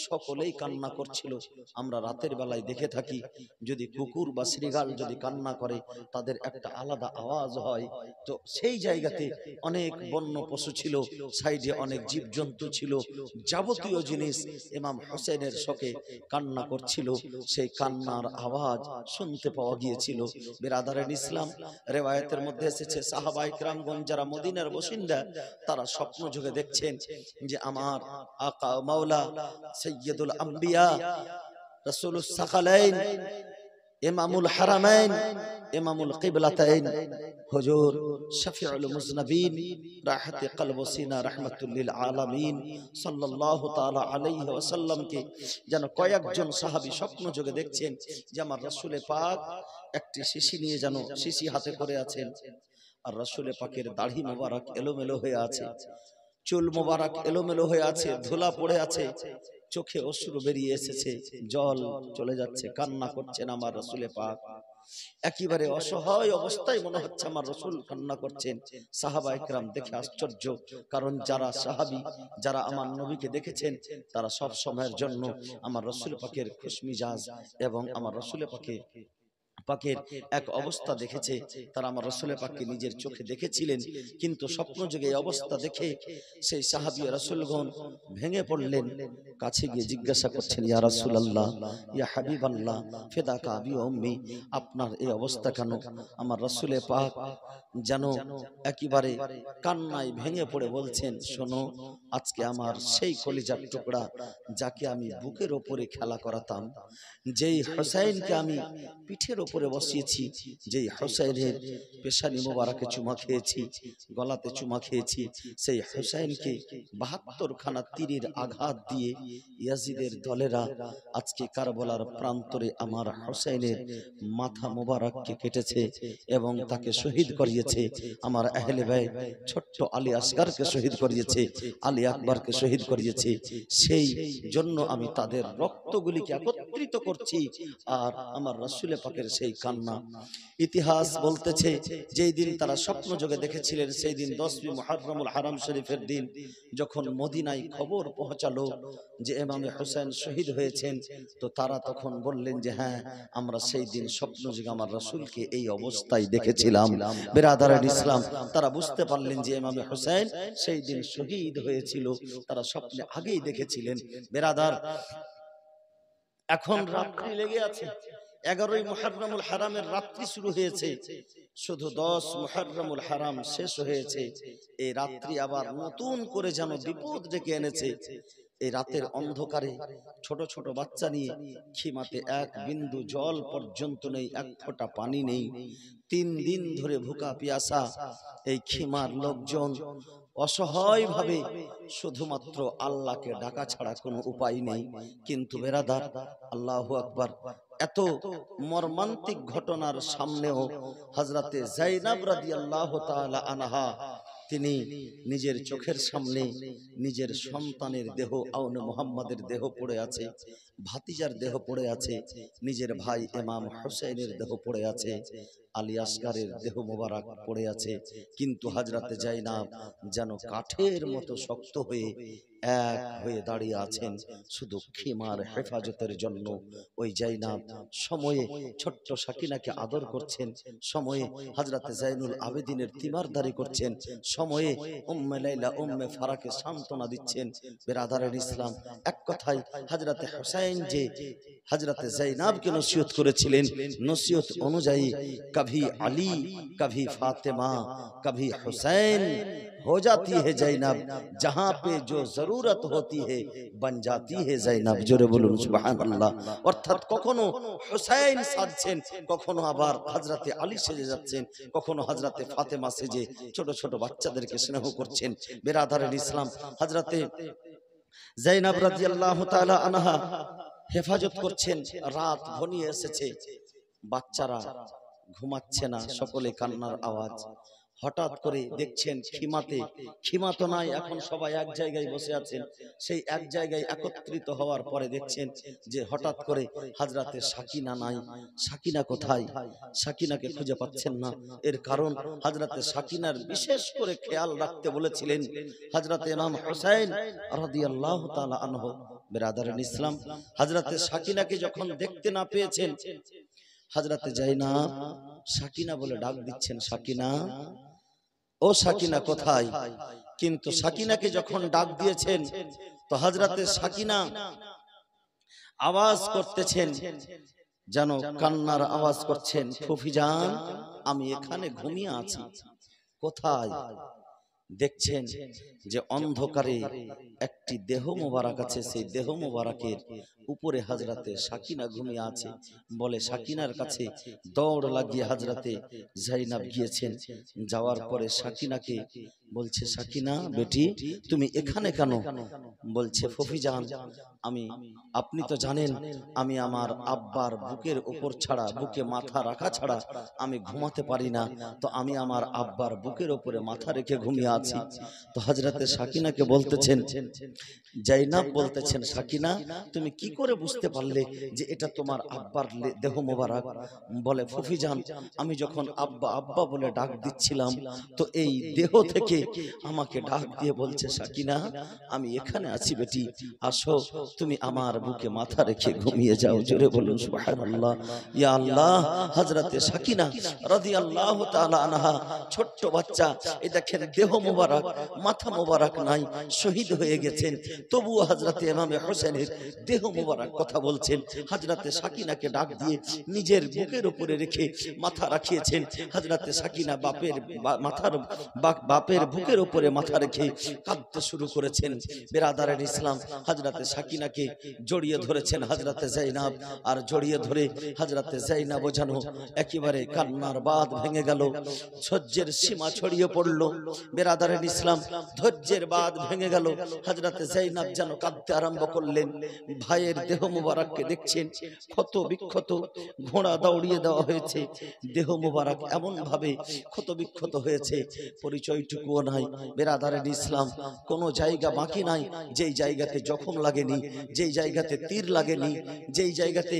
সকলেই কান্না করছিল। আমরা রাতের বেলায় দেখে থাকি, যদি কুকুর বা শ্রীগাল যদি কান্না করে তাদের একটা আলাদা আওয়াজ হয়। তো সেই জায়গাতে অনেক বন্য পশু ছিল, সাইডে অনেক জীবজন্তু ছিল, যাবতীয় জিনিস ইমাম হুসেনের শোকে কান্না করছিল। সেই কান্নার আওয়াজ শুনতে পাওয়া গিয়েছিল। বিরাদারান ইসলাম, রিওয়ায়াতের মধ্যে এসেছে সাহাবায়ে কিরামগণ যারা মদিনার বাসিন্দা তারা স্বপ্ন যুগে দেখছেন যে আমার আকা মাওলা সাইয়্যিদুল আম্বিয়া রাসূলুস সাকালাইন ইমামুল হারামাইন ইমামুল কিবলাতাইন হুজুর শফিউল মুজনবিন রাহতে কলব সিনা রাহমাতুল লিল আলামিন সাল্লাল্লাহু তাআলা আলাইহি ওয়াসাল্লামকে যেন কয়েকজন সাহাবী স্বপ্ন যোগে দেখছেন যে আমার রাসূলে পাক একটি শিশি নিয়ে যেন শিশি হাতে করে আছেন, আর রাসূলে পাকের দাড়ি মোবারক এলোমেলো হয়ে আছে, চুল মোবারক এলোমেলো হয়ে আছে, ধুলা পড়ে আছে, চোখে অশ্রু বেরিয়ে এসেছে, জল চলে যাচ্ছে, কান্না করছেন আমার রাসূলে পাক। একেবারে অসহায় অবস্থায় মনে হচ্ছে আমার রাসূল কান্না করছেন। সাহাবায়ে কেরাম দেখে আশ্চর্য, কারণ যারা সাহাবী, যারা আমার নবীকে দেখেছেন তারা সব সময়ের জন্য আমার রাসূল পাকের খুশমিজাজ এবং আমার রাসূল পাকের এক অবস্থা দেখেছে। তারা আমার রাসূল পাককে নিজের চোখে দেখেছিলেন, কিন্তু স্বপ্নযোগে এই অবস্থা দেখে সেই সাহাবী রাসূলগণ ভেঙে পড়লেন, কাছে গিয়ে জিজ্ঞাসা করছেন, ইয়া রাসূলুল্লাহ, ইয়া হাবিবাল্লাহ, ফিদাকা আবি ওয়া উম্মি, আপনার এই অবস্থা কেন? আমার রাসূল পাক যেন একেবারে কান্নায় ভেঙে পড়ে বলছেন, শোনো, আজকে আমার সেই কলিজার টুকরা যাকে আমি বুকের উপরে খেলা করাতাম, যেই হুসাইনকে আমি পিঠের উপরে বসিয়েছি, যেই হুসাইনের পেশানি মোবারকে চুমা খেয়েছি, গলাতে চুমা খেয়েছি, সেই হুসাইনকে ৭২ খানা তীরের আঘাত দিয়ে ইয়াজিদের দলেরা আজকে কারবালার প্রান্তরে আমার হুসাইনের মাথা মোবারককে কেটেছে এবং তাকে শহীদ করিয়েছে। আমার আহলে বাইত ছোট্ট আলী আসগরকে শহীদ করিয়েছে, আলী আকবরকে শহীদ করিয়েছে। সেই জন্য আমি তাদের রক্তগুলিকে একত্রিত করছি। আর আমার রাসূল পাকের সেই কান্না, ইতিহাস বলতেছে যেই দিন তারা স্বপ্ন যোগে দেখেছিলেন সেই দিন 10 মুহররমুল হারাম শরীফের দিন, যখন মদিনায় খবর পৌঁছালো যে ইমামে হুসাইন শহীদ হয়েছেন, তো তারা তখন বললেন যে হ্যাঁ, আমরা সেই দিন স্বপ্ন যোগে আমার রাসূলকে এই অবস্থায় দেখেছিলাম। বিরাদারান ইসলাম, তারা বুঝতে পারলেন যে ইমামে হুসাইন সেই দিন শহীদ হয়েছিল, তারা স্বপ্নে আগেই দেখেছিলেন। বিরাদার, এখন রাত্রি লেগে আছে, 11ই মুহররমুল হারামের রাত্রি শুরু হয়েছে, শুধু 10 মুহররমুল হারাম শেষ হয়েছে। এই রাত্রি আবার নতুন করে যেন বিপদ ডেকে এনেছে। এই রাতের অন্ধকারে ছোট ছোট বাচ্চা নিয়ে খিমাতে এক বিন্দু জল পর্যন্ত নেই, এক ফোঁটা পানি নেই, 3 দিন ধরে ভুকা পিয়াসা এই খিমার লোকজন অসহায় ভাবে শুধুমাত্র আল্লাহকে ডাকা ছাড়া কোনো উপায় নেই। কিন্তু বেরাদার, আল্লাহু আকবার, এত মর্মান্তিক ঘটনার সামনেও হযরতে যায়েনব রাদিয়াল্লাহু তাআলা আনহা তিনি নিজের চোখের সামনে নিজের সন্তানের দেহ আউনে মুহাম্মাদের দেহ পড়ে আছে, ভাতিজার দেহ পড়ে আছে, নিজের ভাই ইমাম হুসাইনের দেহ পড়ে আছে, আলী আসগরের দেহ মোবারক পড়ে আছে, কিন্তু হযরতে যায়েনব যেন কাঠের মতো শক্ত হয়ে এক হয়ে দাঁড়িয়ে আছেন শুধু খিমার হেফাজতের জন্য। ওই যায়েনব সময়ে ছোট্ট সাকিনাকে আদর করছেন, সময়ে হযরতে যায়নুল আবেদিনের তিমারদারি করছেন, সময়ে উম্মে লাইলা উম্মে ফারাকে সান্ত্বনা দিচ্ছেন। বিরাদারান ইসলাম, এক কথায় হযরতে হুসাইন যে হযরতে যায়েনবকে নসিহত করেছিলেন, নসিহত অনুযায়ী কভি আলী, কভি ফাতেমা, কভি হুসাইন, हो जाती है जैनब, जहां पे जो जरूरत होती है बन जाती है जैनब। जोरे बोलুন সুবহানাল্লাহ। অর্থাৎ কখনো হুসাইন সাজছেন, কখনো আবার হযরতে আলী সেজে যাচ্ছেন, কখনো হযরতে ফাতেমা সেজে ছোট ছোট বাচ্চাদেরকে স্নেহ করছেন। বিরাদারের ইসলাম, হযরতে জাইনাব রাদিয়াল্লাহু তাআলা আনহা হেফাজত করছেন। রাত ঘনিয়ে এসেছে, বাচ্চারা ঘুমাচ্ছে না, সকলে কান্নার আওয়াজ। হঠাৎ করে দেখছেন খিমা তো নাই, এখন সবাই এক জায়গায় বসে আছেন। সেই এক জায়গায় একত্রিত হওয়ার পরে দেখছেন যে হঠাৎ করে হযরতে সাকিনা নাই। সাকিনা কোথায়? সাকিনাকে খুঁজে পাচ্ছেন না। এর কারণ হযরতে সাকিনার বিশেষ করে খেয়াল রাখতে বলেছিলেন হযরতে ইমাম হুসাইন রাদিয়াল্লাহু তাআলা আনহু। বিরাদারান ইসলাম, হযরতে সাকিনাকে যখন দেখতে না পেয়েছেন, হযরতে জাইনাব সাকিনা বলে ডাক দিচ্ছেন, সাকিনা, ও সাকিনা কোথায়? কিন্তু সাকিনাকে যখন ডাক দিয়েছেন তো হযরতে সাকিনা আওয়াজ করতেছেন, যেন কান্নার আওয়াজ করছেন, ফুফিজান আমি এখানে ঘুমিয়ে আছি। কোথায়? দেখছেন যে অন্ধকারে একটি দেহ মোবারক আছে, সেই দেহ মোবারকের উপরে হযরতে সাকিনা ঘুমিয়ে আছে। বলে সাকিনার কাছে দৌড় লাগিয়ে হযরতে জাইনাব গিয়েছেন। যাওয়ার পরে সাকিনাকে বলছে, সাকিনা বেটি তুমি এখানে কেন? বলছে ফুফিজান আপনি তো জানেন আমি আমার আব্বার বুকের উপর ছাড়া, বুকে মাথা রাখা ছাড়া আমি ঘুমাতে পারি না, তো আমি আমার আব্বার বুকের উপরে মাথা রেখে ঘুমিয়ে আছি। তো হযরতে সাকিনাকে বলতেছেন, জাইনাব বলতেছেন, সাকিনা তুমি কি করে বুঝতে পারলে যে এটা তোমার আব্বার দেহ মোবারক? বলে ফুফিজান আমি যখন আব্বা আব্বা বলে ডাক দিচ্ছিলাম তো এই দেহ থেকে আমাকে ডাক দিয়ে বলছে, সাকিনা আমি এখানে আছি বেটি, আসো তুমি আমার বুকে মাথা রেখে ঘুমিয়ে যাও। জোরে বলুন সুবহানাল্লাহ। ইয়া আল্লাহ, হযরতে সাকিনা রাদিয়াল্লাহু তাআলা আনহা ছোট্ট বাচ্চা, এই দেখেন দেহ মোবারক, মাথা মোবারক নাই, শহীদ হয়ে গেছেন, তবুও হযরতে ইমামে হোসেনের দেহ মোবারক কথা বলছেন। হযরতে সাকিনাকে ডাক দিয়ে নিজের বুকের উপরে রেখে মাথা রাখিয়েছেন। হযরতে সাকিনা বাপের বুকের উপরে মাথা রেখে কাঁদতে শুরু করেছেন। বিরাদারের ইসলাম, হযরতে সাকিনাকে জড়িয়ে ধরেছেন হযরতে জাইনাব, আর জড়িয়ে ধরে হযরতে জাইনাব যেন একেবারে কান্নার বাঁধ ভেঙে গেল, সহ্যের সীমা ছড়িয়ে পড়ল। বিরাদারের ইসলাম, ধৈর্যের বাঁধ ভেঙে গেল। হযরতে জাইনাব যেন কাঁদতে আরম্ভ করলেন। ভাইয়ের দেহ মুবারককে দেখছেন ক্ষত বিক্ষত, ঘোড়া দৌড়িয়ে দেওয়া হয়েছে, দেহ মুবারক এমন ভাবে ক্ষত বিক্ষত হয়েছে, পরিচয়টুকুও নাই। বিরাদারের ইসলাম, কোনো জায়গা বাকি নাই যেই জায়গাতে জখম লাগেনি, যেই জায়গাতে তীর লাগেনি, যেই জায়গাতে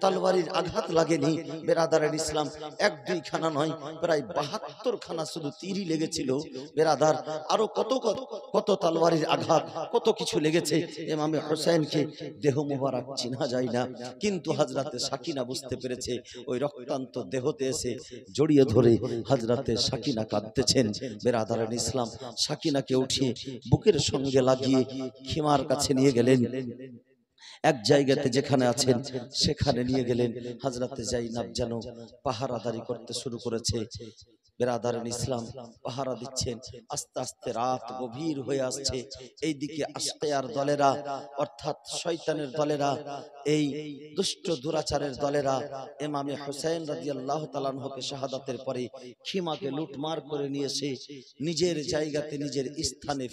তলোয়ারের আঘাত লাগেনি। বিরাদারের ইসলাম, এক দুই খানা নয়, প্রায় 72 খানা শুধু তীরই লেগেছিল। বিরাদার, আরো কত কত কত তলোয়ারের আঘাত, কত কিছু লেগেছে। ইমামে হোসেনকে দেহ মুবারক চিনা যায় না, কিন্তু হযরতে সাকিনা বুঝতে পেরেছে। ওই রক্তান্ত দেহতে এসে জড়িয়ে ধরে হযরতে সাকিনা কাঁদতেছেন। বিরাদারের ইসলাম, সাকিনাকে উঠিয়ে বুকের সঙ্গে লাগিয়ে খিমার কাছে নিয়ে গেলেন। এক জায়গাতে যেখানে আছেন সেখানে নিয়ে গেলেন। হযরতে জাইনাব যেন পাহারাদারি করতে শুরু করেছে। বিরাদারান ইসলাম, পাহারা দিচ্ছেন। আস্তে আস্তে রাত গভীর হয়ে আসছে। এইদিকে আশকিয়ার দলেরা, অর্থাৎ শয়তানের দলেরা, এই দুষ্ট দুরাচারের দলেরা ইমামে হোসেন রাদিয়াল্লাহু তাআলা আনহুকে শাহাদাতের পরে খিমাকে লুটমার করে নিয়ে এসে নিজের জায়গাতে, নিজের স্থানে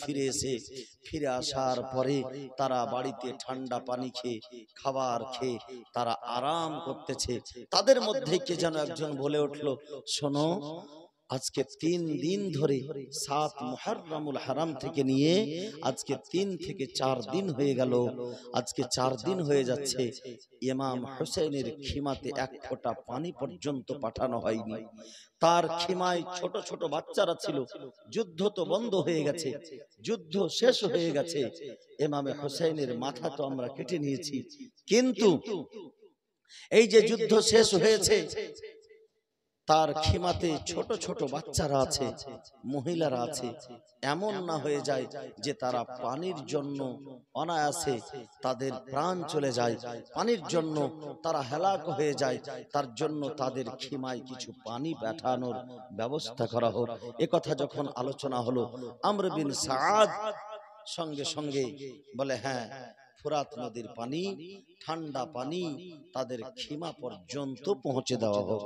ফিরে আসার পরে তারা বাড়িতে ঠান্ডা পানি খেয়ে, খাবার খেয়ে তারা আরাম করতেছে। তাদের মধ্যে কে যেন একজন বলে উঠল, শোনো, আজকে 3 দিন ধরে 7 মুহররমুল হারাম থেকে নিয়ে আজকে 3 থেকে 4 দিন হয়ে গেল, আজকে 4 দিন হয়ে যাচ্ছে, ইমাম হোসেনের খিমাতে এক ফোঁটা পানি পর্যন্ত পাঠানো হয়নি। তার খিমায় ছোট ছোট বাচ্চারা ছিল। যুদ্ধ তো বন্ধ হয়ে গেছে, যুদ্ধ শেষ হয়ে গেছে, ইমামে হোসেনের মাথা তো আমরা কেটে নিয়েছি, কিন্তু এই যে যুদ্ধ শেষ হয়েছে, তার খিমাতে ছোট ছোট বাচ্চারা আছে, মহিলারা আছে, এমন না হয়ে যায় যে তারা পানির জন্য অনায়াসে তাদের প্রাণ চলে যায়, পানির জন্য তারা হেলাক হয়ে যায়, তার জন্য তাদের খিমায় কিছু পানি পাঠানোর ব্যবস্থা করা হোক। এ কথা যখন আলোচনা হলো, আমর বিন সাদ সঙ্গে সঙ্গে বলে, হ্যাঁ, ফুরাত নদীর পানি, ঠান্ডা পানি তাদের খিমা পর্যন্ত পৌঁছে দেওয়া হোক।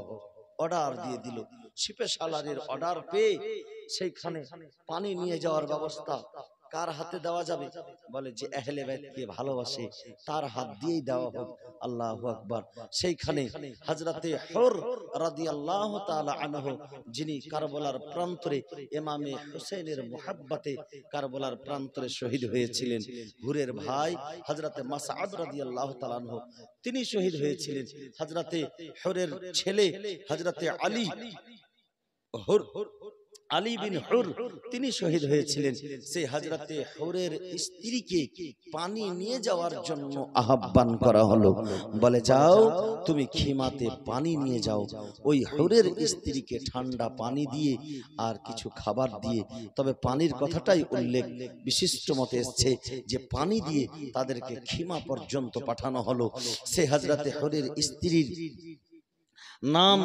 অর্ডার দিয়ে দিল। শিপে সালারের অর্ডার পেয়ে সেইখানে পানি নিয়ে যাওয়ার ব্যবস্থা কার হাতে দেওয়া যাবে? বলে যে আহলে বাইতকে ভালোবাসে তার হাত দিয়েই দেওয়া হোক। আল্লাহু আকবার। সেইখানে হযরতে হুর রাদিয়াল্লাহু তাআলা আনহু, যিনি কারবালার প্রান্তরে ইমামে হুসাইনের মুহাব্বতে কারবালার প্রান্তরে শহীদ হয়েছিলেন, হুরের ভাই হযরতে মাসআদ রাদিয়াল্লাহু তাআলা আনহু তিনি শহীদ হয়েছিলেন। হযরতে হুরের ছেলে হযরতে আলী বিন হুর তিনি শহীদ হয়েছিলেন। সেই হযরতে হুরের স্ত্রীকে পানি নিয়ে যাওয়ার জন্য আহ্বান করা হলো। বলে, যাও তুমি খিমাতে পানি নিয়ে যাও। ওই হুরের স্ত্রীকে ঠান্ডা পানি দিয়ে আর কিছু খাবার দিয়ে, তবে পানির কথাটাই উল্লেখ বিশিষ্ট মতে এসছে যে পানি দিয়ে তাদেরকে খিমা পর্যন্ত পাঠানো হলো। সেই হযরতে হুরের স্ত্রীর নাম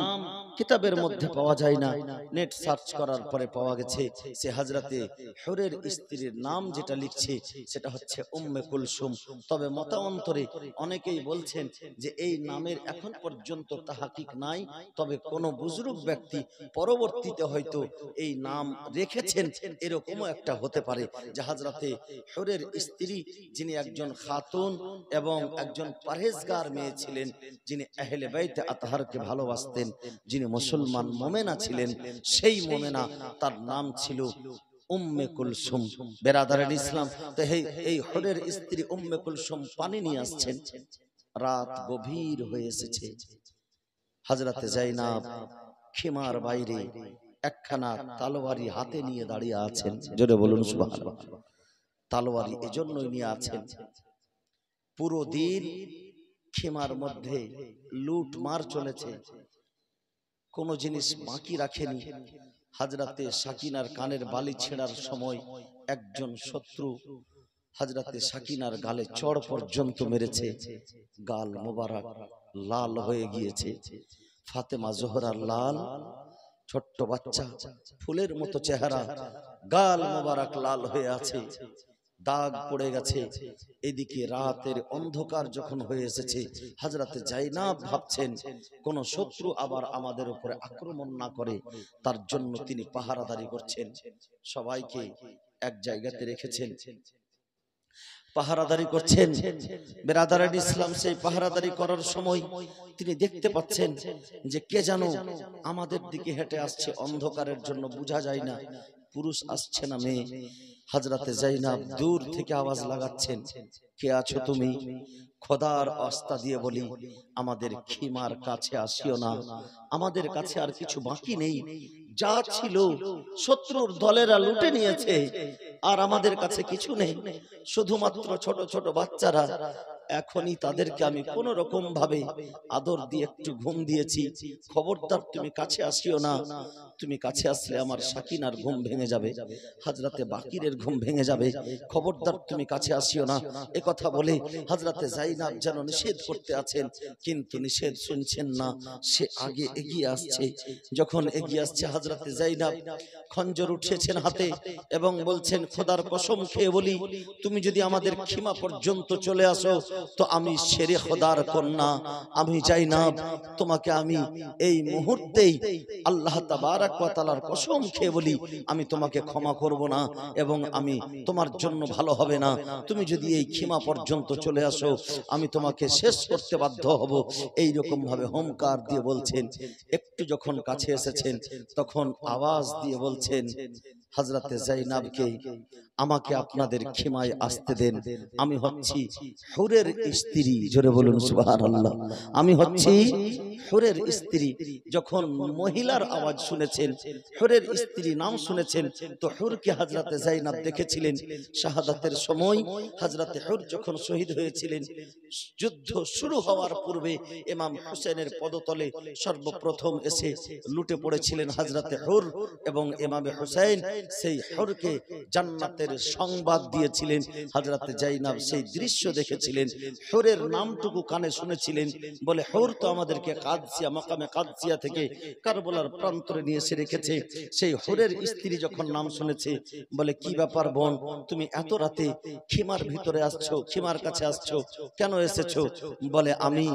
কিতাবের মধ্যে পাওয়া যায় না, নেট সার্চ করার পরে পাওয়া গেছে সে হযরতে হুরের স্ত্রীর নাম যেটা লিখছে সেটা হচ্ছে উম্মে কুলসুম। তবে মতান্তরে অনেকেই বলছেন যে এই নামের এখন পর্যন্ত তাহকিক নাই, তবে কোন বুজুর্গ ব্যক্তি পরবর্তীতে হয়তো এই নাম রেখেছেন, এরকমও একটা হতে পারে যে হযরতে হুরের স্ত্রী, যিনি একজন খাতুন এবং একজন পরহেজগার মেয়ে ছিলেন, যিনি আহলে বাইত আতহারকে ভালোবাসতেন, যিনি মুসলমান মোমেনা ছিলেন, সেই মোমেনা তার নাম ছিল উম্মে কুলসুম। বেরাদারান ইসলাম, তো এই হুরের স্ত্রী উম্মে কুলসুম পানি নিয়ে আসছেন। রাত গভীর হয়ে এসেছে। হযরতে যায়েনব খিমার বাইরে একখানা তলোয়ারি হাতে নিয়ে দাঁড়িয়ে আছেন। জোরে বলুন সুবহানাল্লাহ। তলোয়ারি এজন্যই নিয়ে আছেন, পুরো দিন খিমার মধ্যে লুটমার চলেছে, কোন জিনিস বাকি রাখেনি। হযরতে সাকিনার কানের বালি ছেঁড়ার সময় একজন শত্রু হযরতে সাকিনার গালে চড় পর্যন্ত মেরেছে, গাল মোবারক লাল হয়ে গিয়েছে। ফাতেমা জোহরার লাল, ছোট্ট বাচ্চা, ফুলের মতো চেহারা, গাল মোবারক লাল হয়ে আছে, দাগ পড়ে গেছে। এদিকে রাতের অন্ধকার যখন হয়ে এসেছে, হযরতে যায়েনব ভাবছেন কোন শত্রু আবার আমাদের উপরে আক্রমণ না করে, তার জন্য তিনি পাহারাদারি করছেন। সবাইকে এক জায়গাতে রেখেছেন, পাহারাদারি করছেন। বেরাদারান ইসলাম, সেই পাহারাদারি করার সময় তিনি দেখতে পাচ্ছেন যে কে যেন আমাদের দিকে হেঁটে আসছে, অন্ধকারের জন্য বোঝা যায় না পুরুষ আসছে না মেয়ে। হযরতে যায়েনব দূর থেকে আওয়াজ লাগাচ্ছেন, কে আছো তুমি? খোদার আস্থা দিয়ে বলি, আমাদের খিমার কাছে আসিও না, আমাদের কাছে আর কিছু বাকি নেই, যা ছিল শত্রুর দলেরা লুটে নিয়েছে, আর আমাদের কাছে কিছু নেই, শুধুমাত্র ছোট ছোট বাচ্চারা। এখনই তাদেরকে আমি কোন রকম ভাবে আদর দিয়ে একটু ঘুম দিয়েছি, খবরদার তুমি কাছে আসিও না, তুমি কাছে আসলে আমার সাকিনার ঘুম ভেঙে যাবে, হযরতে বাকিরের ঘুম ভেঙে যাবে, খবরদার তুমি কাছে আসিও না। এ কথা বলে হযরতে যায়েনব যেন নিষেধ করতে আছেন, কিন্তু নিষেধ শুনছেন না, সে আগে এগিয়ে আসছে। যখন এগিয়ে আসছে, হযরতে যায়েনব খঞ্জর উঠিয়েছেন হাতে এবং বলছেন, খোদার কসম খেয়ে বলি, তুমি যদি আমাদের খিমা পর্যন্ত চলে আসো তো আমি শেরে খোদার কন্যা, আমি যায়েনব, তোমাকে আমি এই মুহূর্তেই আল্লাহ তাবারক ওয়া তাআলার কসম খেয়ে বলি, আমি তোমাকে ক্ষমা করব না এবং আমি তোমার জন্য ভালো হবে না। তুমি যদি এই খিমা পর্যন্ত চলে আসো, আমি তোমাকে শেষ করতে বাধ্য হব। এই রকম ভাবে হুঙ্কার দিয়ে বলছেন। একটু যখন কাছে এসেছেন, তখন আওয়াজ দিয়ে বলছেন হযরতে যায়েনবকে, আমাকে আপনাদের খিমায় আসতে দেন, আমি হচ্ছি হুরের স্ত্রী। জোরে বলুন সুবহানাল্লাহ। আমি হচ্ছি হুরের স্ত্রী। যখন মহিলার আওয়াজ শুনেছেন, হুরের স্ত্রী নাম শুনেছেন, তো হুরকে হযরতে যায়েনব দেখেছিলেন। শাহাদাতের সময় হযরতে হুর যখন শহীদ হয়েছিলেন, যুদ্ধ শুরু হওয়ার পূর্বে ইমাম হুসেনের পদতলে সর্বপ্রথম এসে লুটে পড়েছিলেন হযরতে হুর, এবং ইমাম হুসাইন সেই হুরকে জান্নাতের সংবাদ দিয়েছিলেন। হযরতে যায়েনব সেই দৃশ্য দেখেছিলেন, হুরের নামটুকু কানে শুনেছিলেন, বলে হুর তো আমাদেরকে কাদসিয়া, মাকামে কাদসিয়া থেকে কারবালার প্রান্তরে নিয়ে এসে রেখেছে। সেই হুরের স্ত্রী যখন নাম শুনেছে, বলে কি ব্যাপার বোন, তুমি এত রাতে খিমার ভিতরে আসছো, খিমার কাছে আসছো, কেন এসেছো? বলে আমি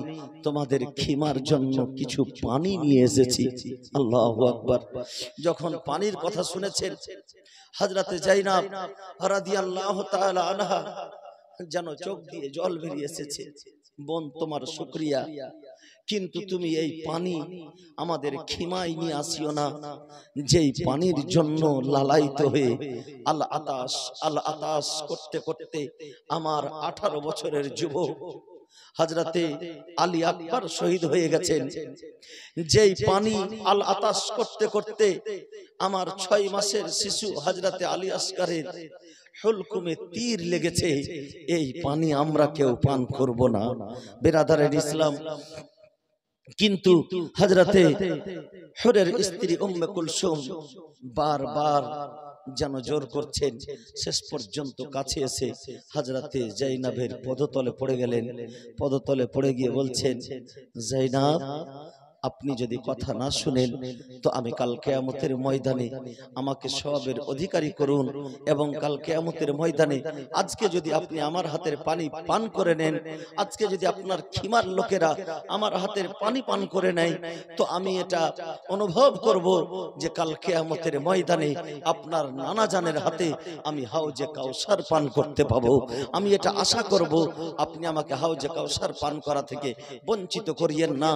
তোমাদের খিমার জন্য কিছু পানি নিয়ে এসেছি। আল্লাহু আকবার। যখন পানির কথা শুনেছেন, হযরতে যায়েনব রাদিয়াল্লাহু তাআলা আনহা যেন চোখ দিয়ে জল বেরিয়ে এসেছে। বোন তোমার শুকরিয়া, কিন্তু তুমি এই পানি আমাদের খিমায় নিয়ে আসিও না, যেই পানির জন্য লালায়িত হয়ে আল আতাশ করতে করতে আমার 18 বছরের যুবক হযরতে আলী আকবর শহীদ হয়ে গেছেন। যেই পানি আল আতাশ করতে করতে আমার 6 মাসের শিশু হযরতে আলী আসগরের হুলকুমে তীর লেগেছে, এই পানি আমরা কেউ পান করব না। বিরাদারের ইসলাম, কিন্তু হযরতে হুরের স্ত্রী উম্মে কুলসুম বারবার যেন জোর করছেন, শেষ পর্যন্ত কাছে এসে হযরতে যায়েনবের পদতলে পড়ে গেলেন। পদতলে পড়ে গিয়ে বলছেন, যায়েনব আপনি যদি কথা না শুনেন, তো আমি কাল কিয়ামতের ময়দানে আমাকে সওয়াবের অধিকারী করুন, এবং কাল কিয়ামতের ময়দানে আজকে যদি আপনি আমার হাতের পানি পান করে নেন, আজকে যদি আপনার খিমার লোকেরা আমার হাতের পানি পান করে নেয়, তো আমি এটা অনুভব করব যে কাল কিয়ামতের ময়দানে আপনার নানা জানের হাতে আমি হাউজে কাউসার পান করতে পাবো। আমি এটা আশা করব, আপনি আমাকে হাউজে কাউসার পান করা থেকে বঞ্চিত করিয়েন না।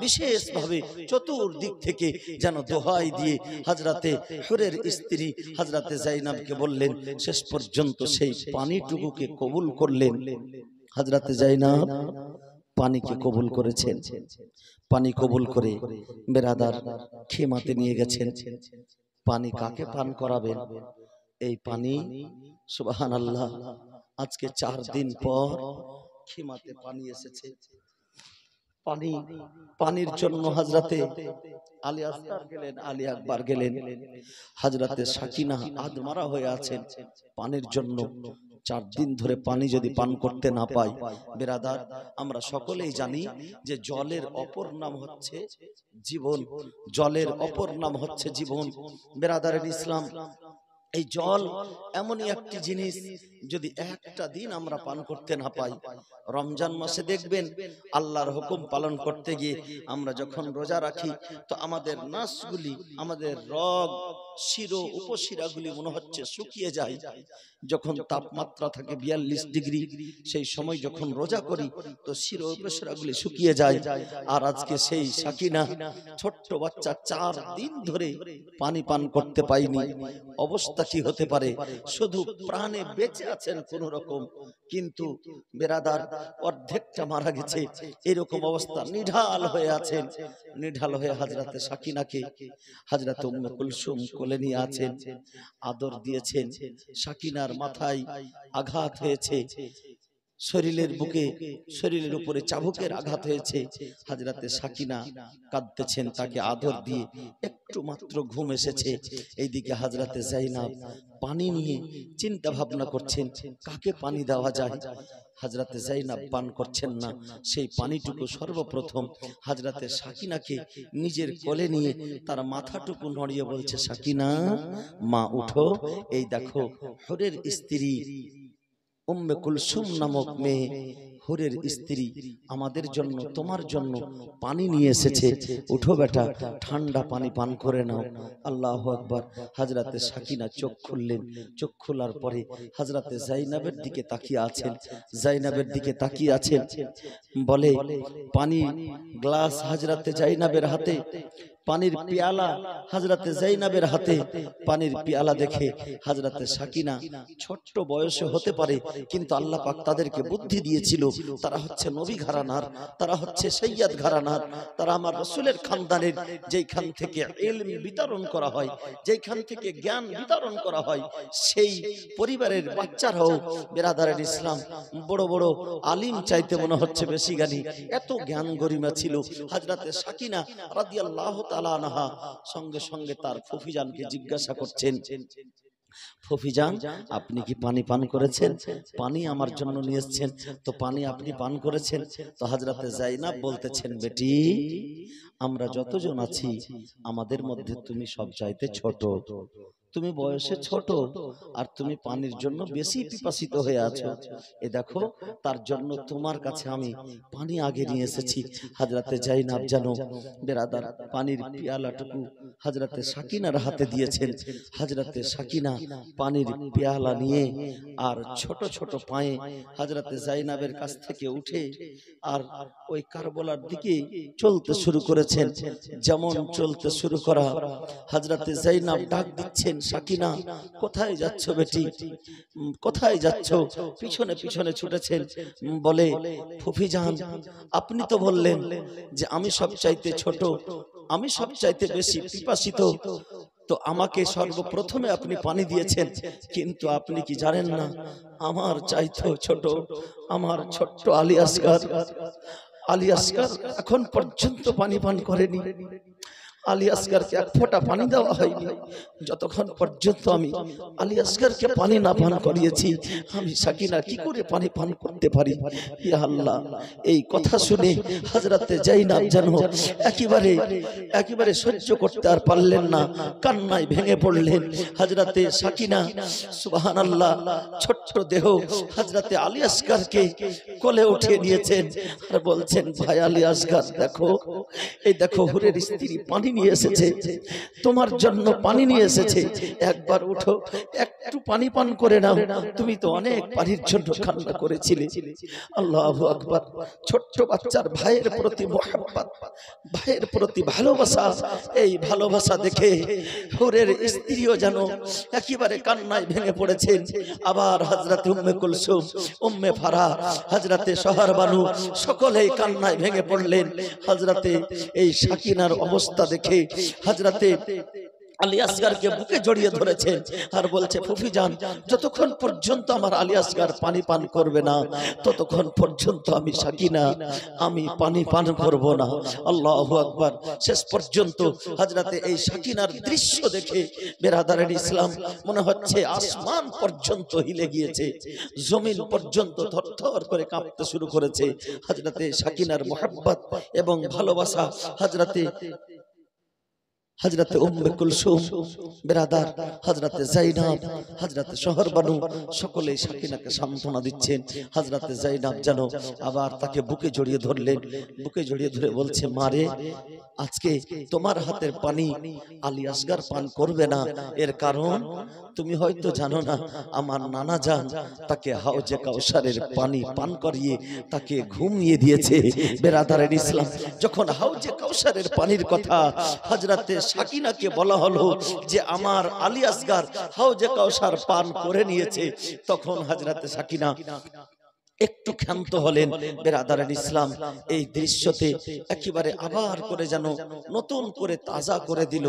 বিশেষ ভাবে চতুর্দিক থেকে যেন দোহাই দিয়ে হযরতে হুরের স্ত্রী হযরতে যায়েনবকে বললেন, শেষ পর্যন্ত সেই পানিটুকুকে কবুল করলেন। হযরতে যায়েনব পানিকে কবুল করেছেন। পানি কবুল করে বেরাদার খিমাতে নিয়ে গেছেন। পানি কাকে পান করাবেন? এই পানি সুবহানাল্লাহ আজকে 4 দিন পর খিমাতে পানি এসেছে। পানির জন্য হযরতে আলী আসগর গেলেন, আলী আকবর গেলেন, হযরতে সাকিনা আদমারা হয়ে আছেন পানির জন্য। 4 দিন ধরে পানি যদি পান করতে না পাই, বিরাদার আমরা সকলেই জানি যে জলের অপর নাম হচ্ছে জীবন, জলের অপর নাম হচ্ছে জীবন। বিরাদারের ইসলাম, এই জল এমনই একটি জিনিস, যদি একটা দিন আমরা পান করতে না পাই, রমজান মাসে দেখবেন আল্লাহর হুকুম পালন করতে গিয়ে আমরা যখন রোজা রাখি, তো আমাদের নাসগুলি, আমাদের রগ, শিরো উপশিরাগুলি মনে হচ্ছে শুকিয়ে যায়। যখন তাপমাত্রা থাকে 42 ডিগ্রি, সেই সময় যখন রোজা করি, তো শিরো উপশিরাগুলি শুকিয়ে যায়। আর আজকে সেই সাকিনা ছোট্ট বাচ্চা 4 দিন ধরে পানি পান করতে পায়নি। অবস্থা কি হতে পারে? শুধু প্রাণে বেঁচে আছেন কোন রকম, কিন্তু বেরাদার অর্ধেকটা মারা গেছে। এরকম অবস্থা, নিঢাল হয়ে আছেন। নিঢাল হয়ে হযরতে সাকিনাকে হযরত উম্মে কুলসুম কোলে নিয়ে আছেন, আদর দিয়েছেন। সাকিনার মাথায় আঘাত হয়েছে, শরীরের বুকে, শরীরের উপরে চাবুকের আঘাত হয়েছে। হযরতে সাকিনা কাঁদতেছেন, তাকে আদর দিয়ে একটু মাত্র ঘুম এসেছে। এইদিকে হযরতে যায়েনব পানি নিয়ে চিন্তা ভাবনা করছেন, কাকে পানি দেওয়া যায়। হযরতে যায়েনব পান করছেন না। সেই পানিটুকু সর্বপ্রথম হযরতে সাকিনাকে নিজের কোলে নিয়ে তার মাথাটুকু নড়িয়ে বলছে, সাকিনা মা উঠো, এই দেখো হুরের স্ত্রী উম্মে কুলসুম নামক মেয়ে হুরের স্ত্রী আমাদের জন্য তোমার জন্য পানি নিয়ে এসেছে, উঠো বেটা ঠান্ডা পানি পান করে নাও। আল্লাহু আকবার। হযরতে সাকিনা চোখ খুললেন, চোখ খোলার পরে হযরতে যায়েনাবের দিকে তাকিয়ে আছেন, যায়েনাবের দিকে তাকিয়ে আছেন, বলে পানি গ্লাস হযরতে যায়েনাবের হাতে, পানির পেয়ালা হযরতে যায়েনাবের হাতে, পানির পেয়ালা দেখে হযরতে সাকিনা ছোট্ট বয়সে হতে পারে কিন্তু আল্লাহ পাক তাদেরকে বুদ্ধি দিয়েছিল, তারা হচ্ছে নবী ঘরানার, তারা হচ্ছে সৈয়দ ঘরানার, তারা আমার রাসূলের খানদানের, যেইখান থেকে ইলম বিতরণ করা হয়, যেইখান থেকে জ্ঞান বিতরণ করা হয়, সেই পরিবারের বাচ্চারাও বেরাদারের ইসলাম বড় বড় আলিম চাইতে মনে হচ্ছে বেশি জ্ঞানী, এত জ্ঞান গরিমা ছিল। হযরতে সাকিনা রাদিয়াল্লাহু তাআলা আনহা সঙ্গে সঙ্গে তার ফুফিজানকে জিজ্ঞাসা করছেন, ফুফিজান আপনি কি পানি পান করেছেন? পানি আমার জন্য নিয়ে এসেছেন, তো পানি আপনি পান করেছেন? তো হযরতে যায়েনাব বলতেছেন, বেটি আমরা যতজন আছি আমাদের মধ্যে তুমি সব চাইতে ছোট, তুমি বয়সে ছোট আর তুমি পানির জন্য বেশি পিপাসিত হয়ে আছো, এ দেখো তার জন্য তোমার কাছে আমি পানি আগে নিয়ে এসেছি। হযরতে যায়েনাব জানো বেরাদার পানির পেয়ালাটুকু হযরতে সাকিনার হাতে দিয়েছেন। হযরতে সাকিনা পানির পেয়ালা নিয়ে আর ছোট ছোট পায়ে হযরতে যায়েনাবের কাছ থেকে উঠে আর ওই কারবালার দিকে চলতে শুরু করেছেন। যেমন চলতে শুরু করা হযরতে যায়েনাব ডাক দিচ্ছেন, সাকিনা কোথায় যাচ্ছ বেটি, কোথায় যাচ্ছ? পিছনে পিছনে ছুটেছেন। বলে ফুফিজান আপনি তো বললেন যে আমি সব চাইতে ছোট, আমি সব চাইতে বেশি পিপাসিত, তো আমাকে সর্বপ্রথমে আপনি পানি দিয়েছেন, কিন্তু আপনি কি জানেন না আমার চাইতেও ছোট আমার ছোট্ট আলী আসগার, আলী আসগার এখন পর্যন্ত পানি পান করেনি, আলী আসগারকে এক ফোঁটা পানি দেওয়া হয়নি, যতক্ষণ পর্যন্ত আমি আলী আসগারকে পানি না পান করিয়েছি আমি সাকিনা কি করে পানি পান করতে পারি? ইয়া আল্লাহ। এই কথা শুনে হযরতে যায়েনাব যেন একেবারে সহ্য করতে আর পারলেন না, কান্নায় ভেঙে পড়লেন। হযরতে সাকিনা সুবহানাল্লাহ ছোট্ট দেহ হযরতে আলী আসগারকে কোলে উঠিয়ে নিয়েছেন আর বলছেন, ভাই আলী আসগার দেখো, এই দেখো হুরের স্ত্রী পানি নিয়ে এসেছে, তোমার জন্য পানি নিয়ে এসেছে, একবার উঠো একটু পানি পান করে নাও, তুমি তো অনেক পানির জন্য কান্না করেছিলে। আল্লাহু আকবার। ছোট্ট বাচ্চার ভাইয়ের প্রতি মুহাব্বত, ভাইয়ের প্রতি ভালোবাসা, এই ভালোবাসা দেখে হুরের স্ত্রীও যেন একেবারে কান্নায় ভেঙে পড়েছেন। আবার হযরতে উম্মে কুলসুম, উম্মে ফারাহ, হযরতে সোহরবানু সকলেই কান্নায় ভেঙে পড়লেন। হযরতে এই সাকিনার অবস্থা দেখে হযরতে আলী আসগারকে বুকে জড়িয়ে ধরেছেন আর বলছে, ফুফিজান যতক্ষণ পর্যন্ত আমার আলী আসগার পানি পান করবে না ততক্ষণ পর্যন্ত আমি সাকিনা আমি পানি পান করব না। আল্লাহু আকবার। শেষ পর্যন্ত হযরতে এই সাকিনার দৃশ্য দেখে বেরাদারের ইসলাম মনে হচ্ছে আসমান পর্যন্ত হিলে গিয়েছে, জমিন পর্যন্ত থরথর করে কাঁপতে শুরু করেছে। হযরতে সাকিনার মুহাব্বত এবং ভালোবাসা হযরতে উম্মে কুলসুম বেরাদার, হযরতে যায়েনাব, হযরতে সোহরবানু সকলেই সাকিনাকে সান্ত্বনা দিচ্ছেন। হযরতে যায়েনাব যেন আবার তাকে বুকে জড়িয়ে ধরলেন, বুকে জড়িয়ে ধরে বলছে, মারে আজকে তোমার হাতের পানি আলী আসগার পান করবে না, এর কারণ তুমি হয়তো জানো না, আমার নানা জান তাকে হাউজে কাউসারের পানি পান করিয়ে তাকে ঘুমিয়ে দিয়েছে। বেরাদারের ইসলাম যখন হাউজে কাউসারের পানির কথা হযরতে সাকিনাকে বলা হলো যে আমার আলী আসগার হাউজে কাউসার পান করে নিয়েছে, তখন হযরতে সাকিনা একটু ক্ষান্ত হলেন। বেরাদারের ইসলাম এই দৃশ্যতে একেবারে আবার করে যেন নতুন করে তাজা করে দিল।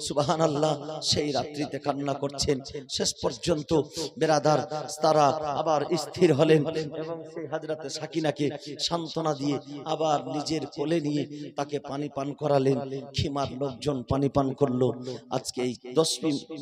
সুবহানাল্লাহ। সেই রাত্রিতে কান্না করছেন। শেষ পর্যন্ত বেরাদার তারা আবার স্থির হলেন এবং সেই হযরতে সাকিনাকে সান্ত্বনা দিয়ে আবার নিজের কোলে নিয়ে তাকে পানি পান করালেন। খিমার লোকজন পানি পান করলো। আজকে এই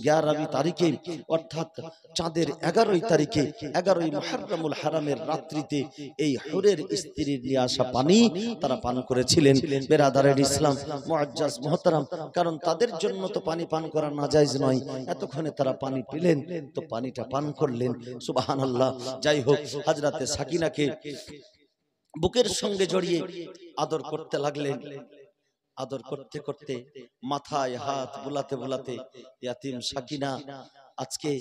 11 তারিখে অর্থাৎ চাঁদের 11 তারিখে 11 মুহররমুল হারামের রাত রাত্রিতে এই হুরের স্ত্রীর নিয়ে আসা পানি তারা পান করেছিলেন। বেরাদারের ইসলাম মুআজ্জাজ মুহতারাম, কারণ তাদের জন্য তো পানি পান করা নাজায়েজ নয়, এতক্ষণে তারা পানি পেলেন তো পানিটা পান করলেন। সুবহানাল্লাহ। যাই হোক, হযরতে সাকিনাকে বুকের সঙ্গে জড়িয়ে আদর করতে লাগলেন। আদর করতে করতে মাথায় হাত বুলাতে বুলাতে ইয়াতিম সাকিনা, আজকে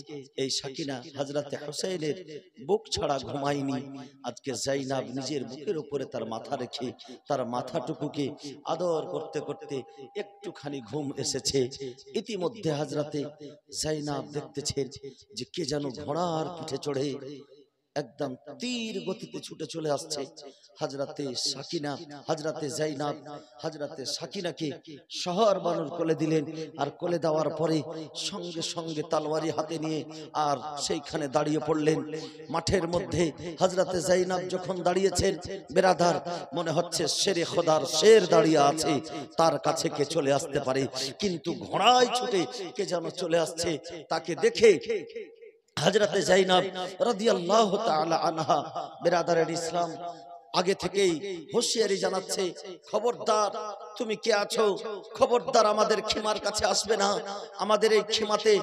এই সাকিনা হযরতে হুসাইনের বুক ছাড়া ঘুমায়নি। আজকে যায়নাব নিজের বুকের উপরে তার মাথা রেখে তার মাথাটুকুকে আদর করতে করতে একটুখানি ঘুম এসেছে। ইতিমধ্যে হযরতে যায়নাব দেখতেছেন যে কে যেন ঘোড়ার পিঠে চড়ে একদম তীর গতিতে ছুটে চলে আসছে। হযরতে সাকিনা, হযরতে যায়নাব হযরতে সাকিনাকে শহর বানুর কোলে দিলেন, আর কোলে দেওয়ার পরে সঙ্গে সঙ্গে তলোয়ারি হাতে নিয়ে আর সেইখানে দাঁড়িয়ে পড়লেন মাঠের মধ্যে। হযরতে যায়নাব যখন দাঁড়িয়েছেন, বেরাদার মনে হচ্ছে শেরে খোদার শের দাঁড়িয়ে আছে, তার কাছে কে চলে আসতে পারে, কিন্তু ঘোড়ায় ছুটে কে যেন চলে আসছে। তাকে দেখে হযরতে যায়নাব রাদিয়াল্লাহু তাআলা আনহা, বেরাদারের ইসলাম, আগে থেকেই হুঁশিয়ারি জানাচ্ছে, খবরদার তুমি কে আছো, খবরদার আমাদের খিমার কাছে আসবে না। আমাদের এই খিমাতে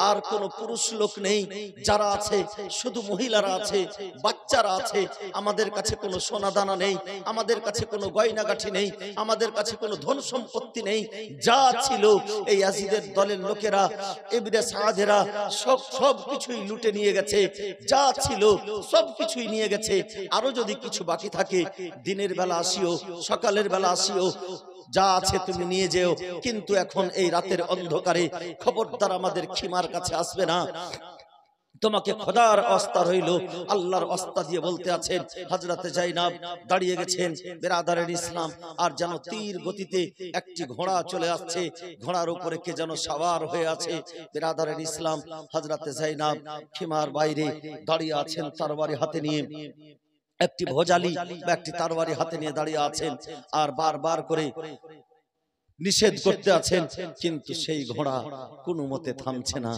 আর কোনো পুরুষ লোক নেই, যারা আছে শুধু মহিলারা আছে, বাচ্চারা আছে। আমাদের কাছে কোনো সোনা দানা নেই, আমাদের কাছে কোনো গয়নাগাঠি নেই, আমাদের কাছে কোনো ধন সম্পত্তি নেই। যা ছিল এই ইয়াজিদের দলের লোকেরা, ইবনে সাদেরা সব কিছুই লুটে নিয়ে গেছে। যা ছিল সব কিছুই নিয়ে গেছে। আরো যদি কিছু বাকি থাকে, দিনের বেলা আসিও, সকালের বেলা আসিও, যা আছে তুমি নিয়ে যেও, কিন্তু এখন এই রাতের অন্ধকারে খবরদার আমাদের খিমার কাছে আসবে না। তোমাকে খোদার ওয়াস্তা রইল, আল্লাহর ওয়াস্তা দিয়ে বলতে আছেন। হযরতে যায়নাব দাঁড়িয়ে গেছেন, বেরাদারের ইসলাম, আর যেন তীর গতিতে একটি ঘোড়া চলে আসছে, ঘোড়ার উপরে কে যেন সওয়ার হয়ে আছে। বেরাদারের ইসলাম, হযরতে যায়নাব খিমার বাইরে দাঁড়িয়ে আছেন তরবারি হাতে নিয়ে, একটি ভোজালি বা একটি তরবারি হাতে নিয়ে দাঁড়িয়ে আছেন, আর বারবার করে নিষেধ করতে আছেন, কিন্তু সেই ঘোড়া কোনো মতে থামছে না।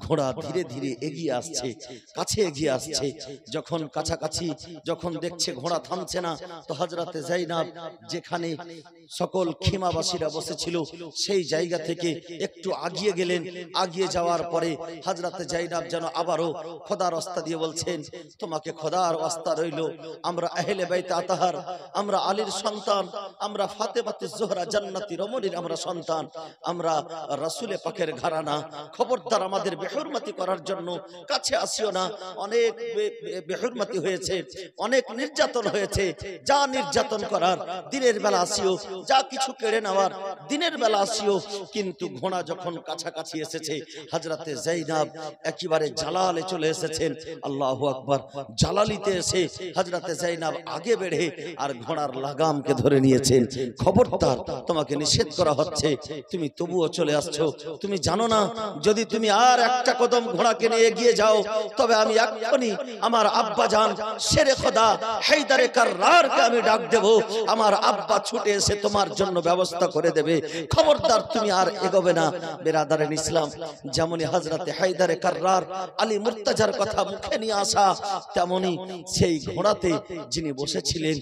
ঘোড়া ধীরে ধীরে এগিয়ে আসছে, কাছে এগিয়ে আসছে। যখন কাছাকাছি যখন দেখছে ঘোড়া থামছে না, তো হযরতে যায়নাব যেখানে সকল খিমাবাসীরা বসেছিল সেই জায়গা থেকে একটু আগিয়ে গেলেন। আগিয়ে যাওয়ার পরে হযরতে যায়নাব যেন আবারও খোদার ওয়াস্তা দিয়ে বলছেন, তোমাকে খোদার ওয়াস্তা রইল, আমরা আহলে বাইত আতাহার, আমরা আলীর সন্তান, আমরা ফাতেমাতুজ জোহরা জান্নাতি রমণীর আমরা সন্তান, আমরা রাসূলে পাকের ঘরানা, খবরদার আমাদের বেহুরমতি করার জন্য কাছে আসিও না। অনেক বেহুরমতি হয়েছে, অনেক নির্যাতন হয়েছে, যা নির্যাতন করার দিনের বেলা আসিও, যা কিছু কেড়ে নেওয়ার দিনের বেলা আসিও। কিন্তু ঘোড়া যখন কাছাকাছি এসেছে, হযরতে যায়নাব একেবারে জালালে চলে এসেছেন। আল্লাহু আকবার। জালালিতে এসে হযরতে যায়নাব আগে বেড়ে আর ঘোড়ার লাগামকে ধরে নিয়েছেন। খবরদার, তোমাকে নিষেধ করা হচ্ছে, তুমি তবুও চলে আসছো। তুমি জানো না, যদি তুমি আর একটা কদম ঘোড়াকে নিয়ে এগিয়ে যাও, তবে আমি এক্ষুনি আমার আব্বা জান শেরে খোদা হায়দারে কাররারকে আমি ডাক দেব, আমার আব্বা ছুটে এসে তোমার জন্য ব্যবস্থা করে দেবে। খবরদার, তুমি আর এগোবে না। বেরাদারের ইসলাম, যেমনই হযরতে হায়দারে কাররার আলী মুর্তজার কথা মুখে নিয়ে আসা, তেমনি সেই ঘোড়াতে যিনি বসেছিলেন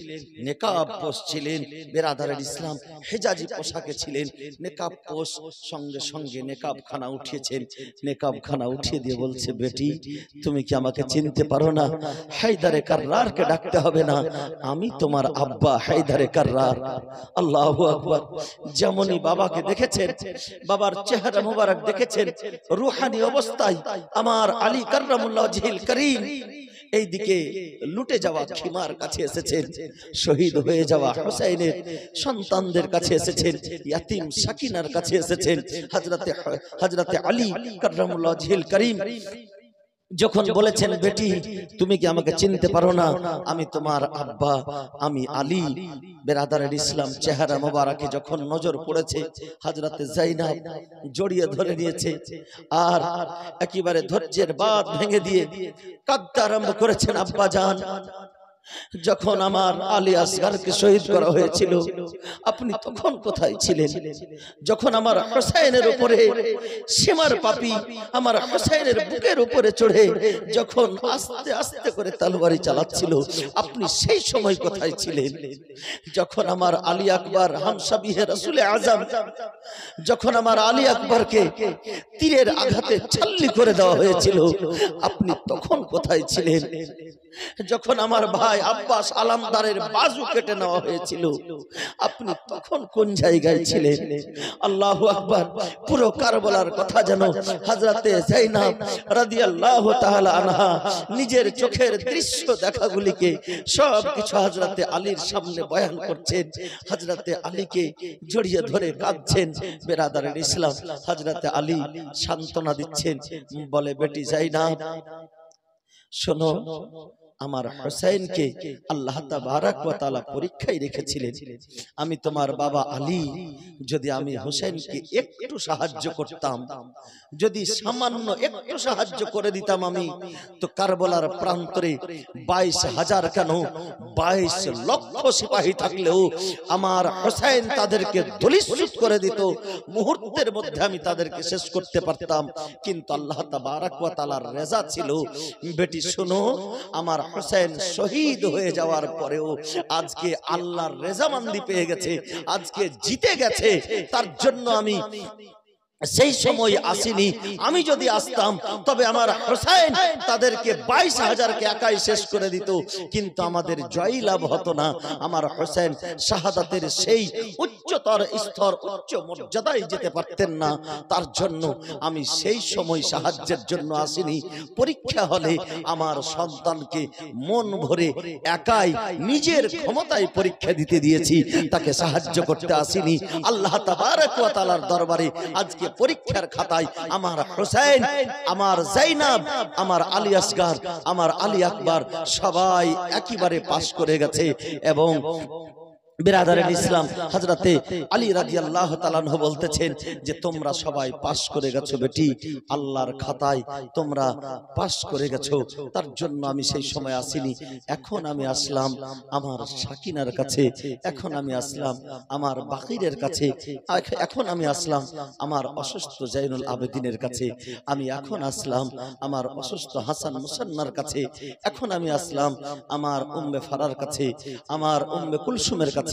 নেকাব পোষ ছিলেন। বেরাদারের ইসলাম, হেজাজি পোশাকে ছিলেন, নেকাব পোষ, সঙ্গে সঙ্গে নেকাব খানা উঠিয়েছেন। নেকাব খানা উঠিয়ে দিয়ে বলছে, বেটি তুমি কি আমাকে চিনতে পারো না? হায়দারে কাররারকে ডাকতে হবে না, আমি তোমার আব্বা হায়দারে কাররার। আল্লাহু আকবার। যেমনই বাবাকে দেখেছেন, বাবার চেহারা মোবারক দেখেছেন, রূহানি অবস্থায় আমার আলী কাররামুল্লাহ ওয়াজহিল করিম এইদিকে লুটে যাওয়া খিমার কাছে এসেছেন, শহীদ হয়ে যাওয়া হুসাইনের সন্তানদের কাছে এসেছেন, ইয়াতিম সাকিনার কাছে এসেছেন। হযরতে আলী কাররামুল্লাহ ওয়াজহিল করিম যখন বলেছেন, বেটি তুমি কি আমাকে চিনতে পারো না? আমি তোমার আব্বা, আমি আলী। বেরাদারের ইসলাম, চেহারা মোবারকে যখন নজর পড়েছে, হযরতে যায়নাব জড়িয়ে ধরে নিয়েছে, আর একেবারে ধৈর্যের বাঁধ ভেঙে দিয়ে কাঁদতে আরম্ভ করেছেন, আব্বা জান যখন আমার আলী আসগরকে শহীদ করা হয়েছিল আপনি তখন কোথায় ছিলেন? যখন আমার হোসেনের উপরে সীমার পাপী আমার হোসেনের বুকের উপরে চড়ে যখন আস্তে আস্তে করে তলোয়ারি চালাচ্ছিল আপনি সেই সময় কোথায় ছিলেন? যখন আমার আলী আকবর হামশাবিহে রাসূলে আযম যখন আমার আলী আকবরকে তীরের আঘাতে ছাল্লি করে দেওয়া হয়েছিল আপনি তখন কোথায় ছিলেন? যখন আমার ভাই আব্বাস আলামদারের বাজু কেটে নেওয়া হয়েছিল আপনি তখন কোন জায়গায় ছিলেন? আল্লাহু আকবার। পুরো কারবালার কথা যেন হযরতে যায়েনব রাদিয়াল্লাহু তাআলা আনহা নিজের চোখের দৃশ্য দেখাগুলিকে সব কিছু হযরতে আলীর সামনে বয়ান করছেন, হযরতে আলীকে জড়িয়ে ধরে কাঁদছেন। বেরাদারের ইসলাম, হযরতে আলী সান্ত্বনা দিচ্ছেন, বলে বেটি যায়েনব শোনো, আমার হোসেনকে আল্লাহ তাবারক ওয়া তাআলা পরীক্ষায় রেখেছিলেন। আমি তোমার বাবা আলী যদি আমি হোসেনকে একটু সাহায্য করতাম, যদি সামান্য একটু সাহায্য করে দিতাম আমি, তো কারবালার প্রান্তরে 22,000 কেন 22 লক্ষ সিপাহী থাকলেও আমার হোসেন তাদেরকে দলিত করে দিত, মুহূর্তের মধ্যে আমি তাদেরকে শেষ করতে পারতাম। কিন্তু আল্লাহ তাবারক ওয়া তাআলার রেজা ছিল। বেটি শোনো, আমার হোসেন শহীদ হয়ে যাওয়ার পরেও আজকে আল্লাহর রেজামন্দি পেয়ে গেছে, আজকে জিতে গেছে। তার জন্য আমি সেই সময় আসিনি। আমি যদি আসতাম তবে আমার হোসেন তাদেরকে 22,000কে একাই শেষ করে দিত, কিন্তু আমাদের জয় লাভ হতো না। আমার হোসেন শাহাদাতের সেই উচ্চতর স্তর উচ্চ মর্যাদায় যেতে পারতেন না। তার জন্য আমি সেই সময় সাহায্যের জন্য আসিনি। পরীক্ষা হলে আমার সন্তানকে মন ভরে একাই নিজের ক্ষমতায় পরীক্ষা দিতে দিয়েছি, তাকে সাহায্য করতে আসিনি। আল্লাহ তাবারক ওয়া তাআলার দরবারে আজকে পরীক্ষার খাতায় আমার হোসেন, আমার যায়েনব, আমার আলী আসগর, আমার আলী আকবর সবাই একেবারে পাশ করে গেছে। এবং বিরাদারের ইসলাম, হযরতে আলী রাদিয়াল্লাহু তাআলা আনহু বলতেছেন যে তোমরা সবাই পাস করে গেছো বেটি, আল্লাহর খাতায় তোমরা পাস করে গেছো। তার জন্য আমি সেই সময় আসিনি। এখন আমি আসলাম আমার সাকিনার কাছে, এখন আমি আসলাম আমার বাকিরের কাছে, এখন আমি আসলাম আমার অসুস্থ জাইনুল আবেদিনের কাছে, আমি এখন আসলাম আমার অসুস্থ হাসান মুসান্নার কাছে, এখন আমি আসলাম আমার উম্মে ফারার কাছে, আমার উম্মে কুলসুমের কাছে,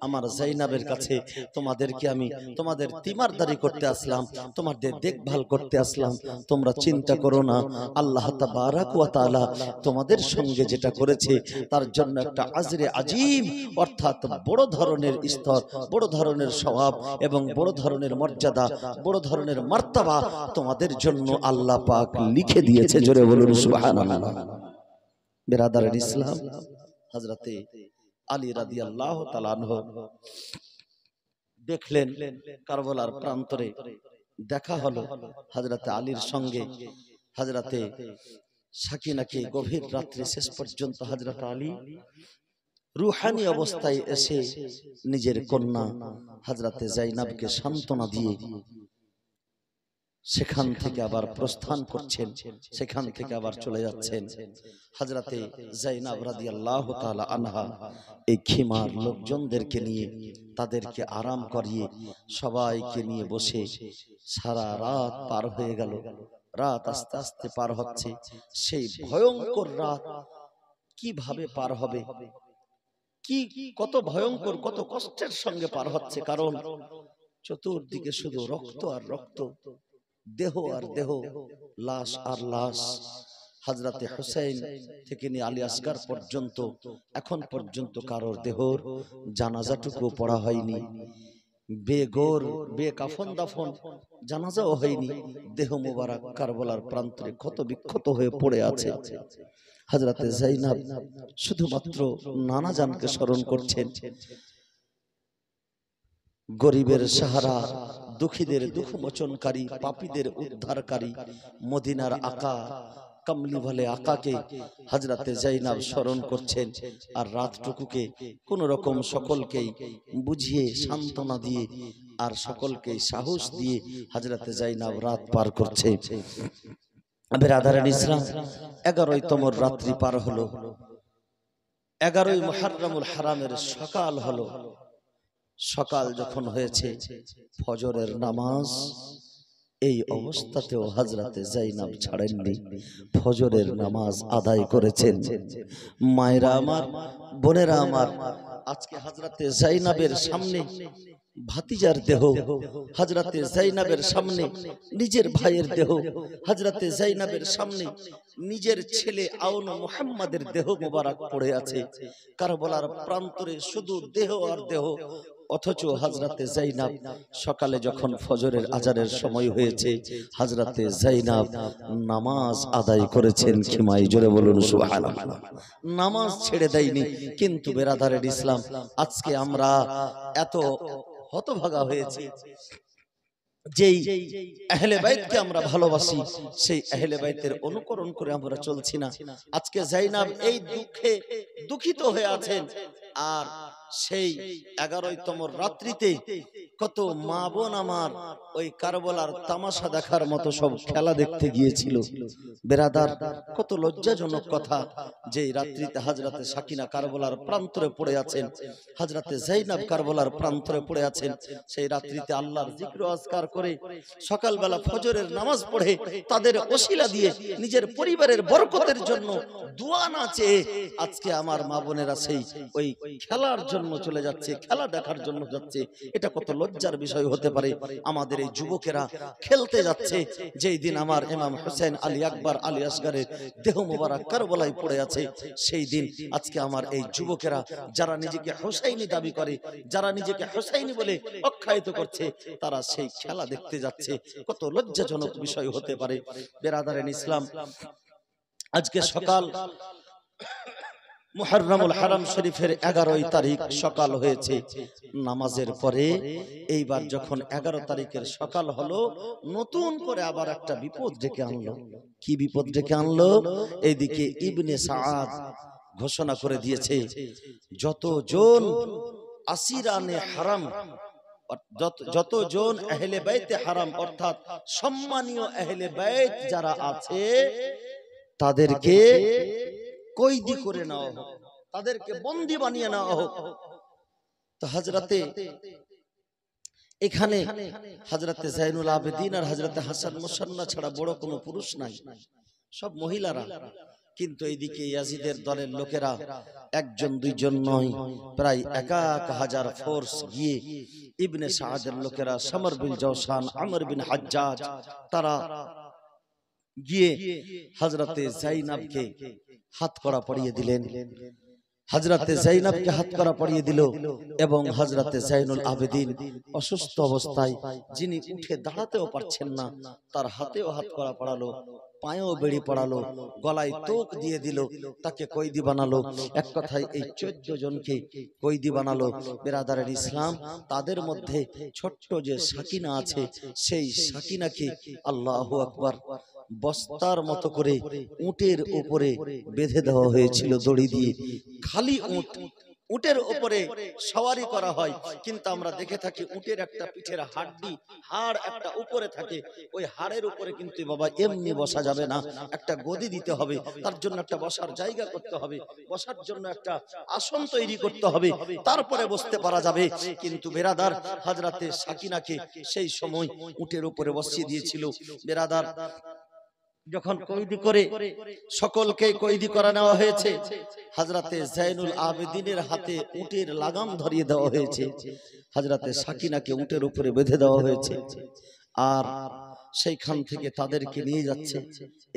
আমার যায়েনবের কাছে। তোমাদেরকে আমি তোমাদের তিমারদারি করতে আসলাম, তোমাদের দেখভাল করতে আসলাম। তোমরা চিন্তা করো না, আল্লাহ তাবারক ওয়া তাআলা তোমাদের সঙ্গে যেটা করেছে তার জন্য একটা আজরে আজিম, অর্থাৎ বড় ধরনের স্তর, বড় ধরনের সওয়াব এবং বড় ধরনের মর্যাদা, বড় ধরনের মার্তাবা তোমাদের জন্য আল্লাহ পাক লিখে দিয়েছে। জোরে বলুন সুবহানাল্লাহ। বিরাদারের ইসলাম, হযরতে আলী রাদিয়াল্লাহু তাআলা আনহু দেখলেন কারবালার প্রান্তরে দেখা হলো হযরতে আলীর সঙ্গে হযরতে সাকিনাকে গভীর রাত্রে শেষ পর্যন্ত হযরত আলী রূহানি অবস্থায় এসে নিজের কন্যা হযরতে যায়েনবকে সান্ত্বনা দিয়ে সেখান থেকে আবার প্রস্থান করছেন, সেখান থেকে আবার চলে যাচ্ছেন। হযরতে যায়েনব রাদিয়াল্লাহু তাআলা আনহা এই খিমার লোকজনদেরকে নিয়ে তাদেরকে আরাম করিয়ে সবাইকে নিয়ে বসে সারা রাত পার হয়ে গেল। রাত আস্তে আস্তে পার হচ্ছে। সেই ভয়ঙ্কর রাত কিভাবে পার হবে, কি কত ভয়ঙ্কর কত কষ্টের সঙ্গে পার হচ্ছে, কারণ চতুর্দিকে শুধু রক্ত আর রক্ত, দেহ আর দেহ, লাশ আর লাশ। হযরতে হুসাইন থেকে নিয়ে আলী আসগর পর্যন্ত এখন পর্যন্ত কারোর দেহর জানাজাটুকু পড়া হয়নি। বেগোর বেকাফন দাফন জানাজাও হয়নি। দেহ মোবারক কারবালার প্রান্তরে ক্ষত বিক্ষত হয়ে পড়ে আছে। হযরতে যায়েনব শুধুমাত্র নানা জানকে স্মরণ করছেন। গরিবের সাহারা, দুঃখীদের দুঃখ মোচনকারী, পাপীদের উদ্ধারকারী মদিনার আকা কামলি ভালে আকাকে হযরতে যায়েনব স্মরণ করছেন। আর রাতটুকুকে কোন রকম সকলকেই বুঝিয়ে সান্ত্বনা দিয়ে আর সকলকে সাহস দিয়ে হযরতে যায়েনব রাত পার করছে। বিরাদারান ইসলাম, 11তম রাত্রি পার হলো। 11ই মুহররমুল হারামের সকাল হলো। সকাল যখন হয়েছে, ফজরের নামাজ, এই অবস্থাতেও হযরতে যায়েনব ছাড়েননি, ফজরের নামাজ আদায় করেছেন। মায়েরা আমার, বোনেরা আমার, আজকে হযরতে যায়েনবের সামনে ভাতিজার দেহ, হযরতে যায়েনবের সামনে নিজের ভাইয়ের দেহ, হযরতে যায়েনবের সামনে নিজের ছেলে আউন মুহাম্মাদের দেহ মোবারক পড়ে আছে। কারবালার প্রান্তরে শুধু দেহ আর দেহ। অথচ হযরতে যায়েনব সকালে যখন ফজরের আজানের সময় হয়েছে, হযরতে যায়েনব নামাজ আদায় করেছেন। খিমাই জোরে বলুন সুবহানাল্লাহ। নামাজ ছেড়ে দেয়নি। কিন্তু বেরাদারের ইসলাম, আজকে আমরা এত হতভাগা হয়েছি, যেই আহলে বাইতকে আমরা ভালোবাসি, সেই আহলে বাইতের অনুকরণ করে আমরা চলছি না। আজকে যায়েনব এই দুঃখে দুঃখিত হয়ে আছেন। আর সেই 11তম রাত্রিতে কত মা বোন আমার ওই কারবালার তামাশা দেখার মতো সব খেলা দেখতে গিয়েছিল। বেরাদার, কত লজ্জাজনক কথা যে রাত্রিতে হযরতে সাকিনা কারবালার প্রান্তরে পড়ে আছেন, হযরতে যায়েনব কারবালার প্রান্তরে পড়ে আছেন। সেই রাত্রিতে আল্লাহর জিকির ও আজকার করে সকালবেলা ফজরের নামাজ পড়ে তাদের ওসিলা দিয়ে নিজের পরিবারের বরকতের জন্য দোয়া না চেয়ে আজকে আমার মা বোনেরা সেই ওই খেলার জন্য চলে যাচ্ছে, খেলা দেখার জন্য যাচ্ছে। এটা কত লজ্জার বিষয় হতে পারে। আমাদের এই যুবকেরা খেলতে যাচ্ছে, যেই দিন আমার ইমাম হোসেন আলী আকবর আলী আসগরের দেহ মোবারক কারবালায় পড়ে আছে, সেই দিন আজকে আমার এই যুবকেরা যারা নিজেকে হোসাইনি দাবি করে, যারা নিজেকে হোসাইনি বলে আখ্যায়িত করছে, তারা সেই খেলা দেখতে যাচ্ছে। কত লজ্জাজনক বিষয় হতে পারে। বেরাদারেন ইসলাম, আজকে সকাল মুহররমুল হারাম শরীফের 11 তারিখ সকাল হয়েছে। নামাজের পরে এইবার যখন 11 তারিখের সকাল হলো, নতুন করে আবার একটা বিপদ ডেকে আনলো। কি বিপদ ডেকে আনলো? এইদিকে ইবনে সাআদ ঘোষণা করে দিয়েছে, যতজন আসিরানে হারাম, যতজন আহলে বাইতে হারাম অর্থাৎ সম্মানীয় আহলে বাইত যারা আছে, তাদেরকে কয়েদি করে নেওয়া হোক, তাদেরকে বন্দী বানিয়ে নেওয়া হোক। তো হযরতে এখানে হযরতে যায়নুল আবেদিন আর হযরতে হাসান মুসান্না ছাড়া বড় কোনো পুরুষ নাই, সব মহিলারা। কিন্তু এইদিকে ইয়াজিদের দলের লোকেরা একজন দুইজন নয়, প্রায় 1000 ফোর্স গিয়ে ইবনে সাআদের লোকেরা সমর বিন জওশান, আমর বিন হাজ্জাজ, তারা গিয়ে হযরতে যায়েনবকে হাত করা পড়িয়ে দিলেন। হযরতে যায়েনবকে হাত করা পড়িয়ে দিল এবং হযরতে যায়নুল আবেদিন অসুস্থ অবস্থায়, যিনি উঠে দাঁড়াতেও পারছেন না, তার হাতেও হাত করা পড়ালো, পায়েও বেড়ি পড়ালো, গলায় তোক দিয়ে দিল, তাকে কয়েদি বানালো। এক কথায় এই 14 জনকে কয়েদি বানালো। বেরাদারের ইসলাম, তাদের মধ্যে ছোট্ট যে সাকিনা আছে, সেই সাকিনাকে আল্লাহু আকবার বস্তার মতো করে উটের উপরে বেঁধে দেওয়া হয়েছিল দড়ি দিয়ে। খালি উট, উটের উপরে সওয়ারি করা হয়, কিন্তু আমরা দেখে থাকি উটের একটা পিঠের হাড় একটা উপরে থাকে। ওই হাড়ের উপরে কিন্তু বাবা এমনি বসা যাবে না, একটা গদি দিতে হবে, তার জন্য একটা বসার জায়গা করতে হবে, বসার জন্য একটা আসন তৈরি করতে হবে, তারপরে বসতে পারা যাবে। কিন্তু বেরাদার, হযরতে সাকিনাকে সেই সময় উটের উপরে বসিয়ে দিয়েছিল। বেরাদার, যখন কয়েদি করে সকলকে কয়েদি করা নেওয়া হয়েছে, হযরতে যায়নুল আবেদিনের হাতে উটের লাগাম ধরিয়ে দেওয়া হয়েছে, হযরতে সাকিনাকে উটের উপরে বেঁধে দেওয়া হয়েছে। আর সেইখান থেকে তাদেরকে নিয়ে যাচ্ছে।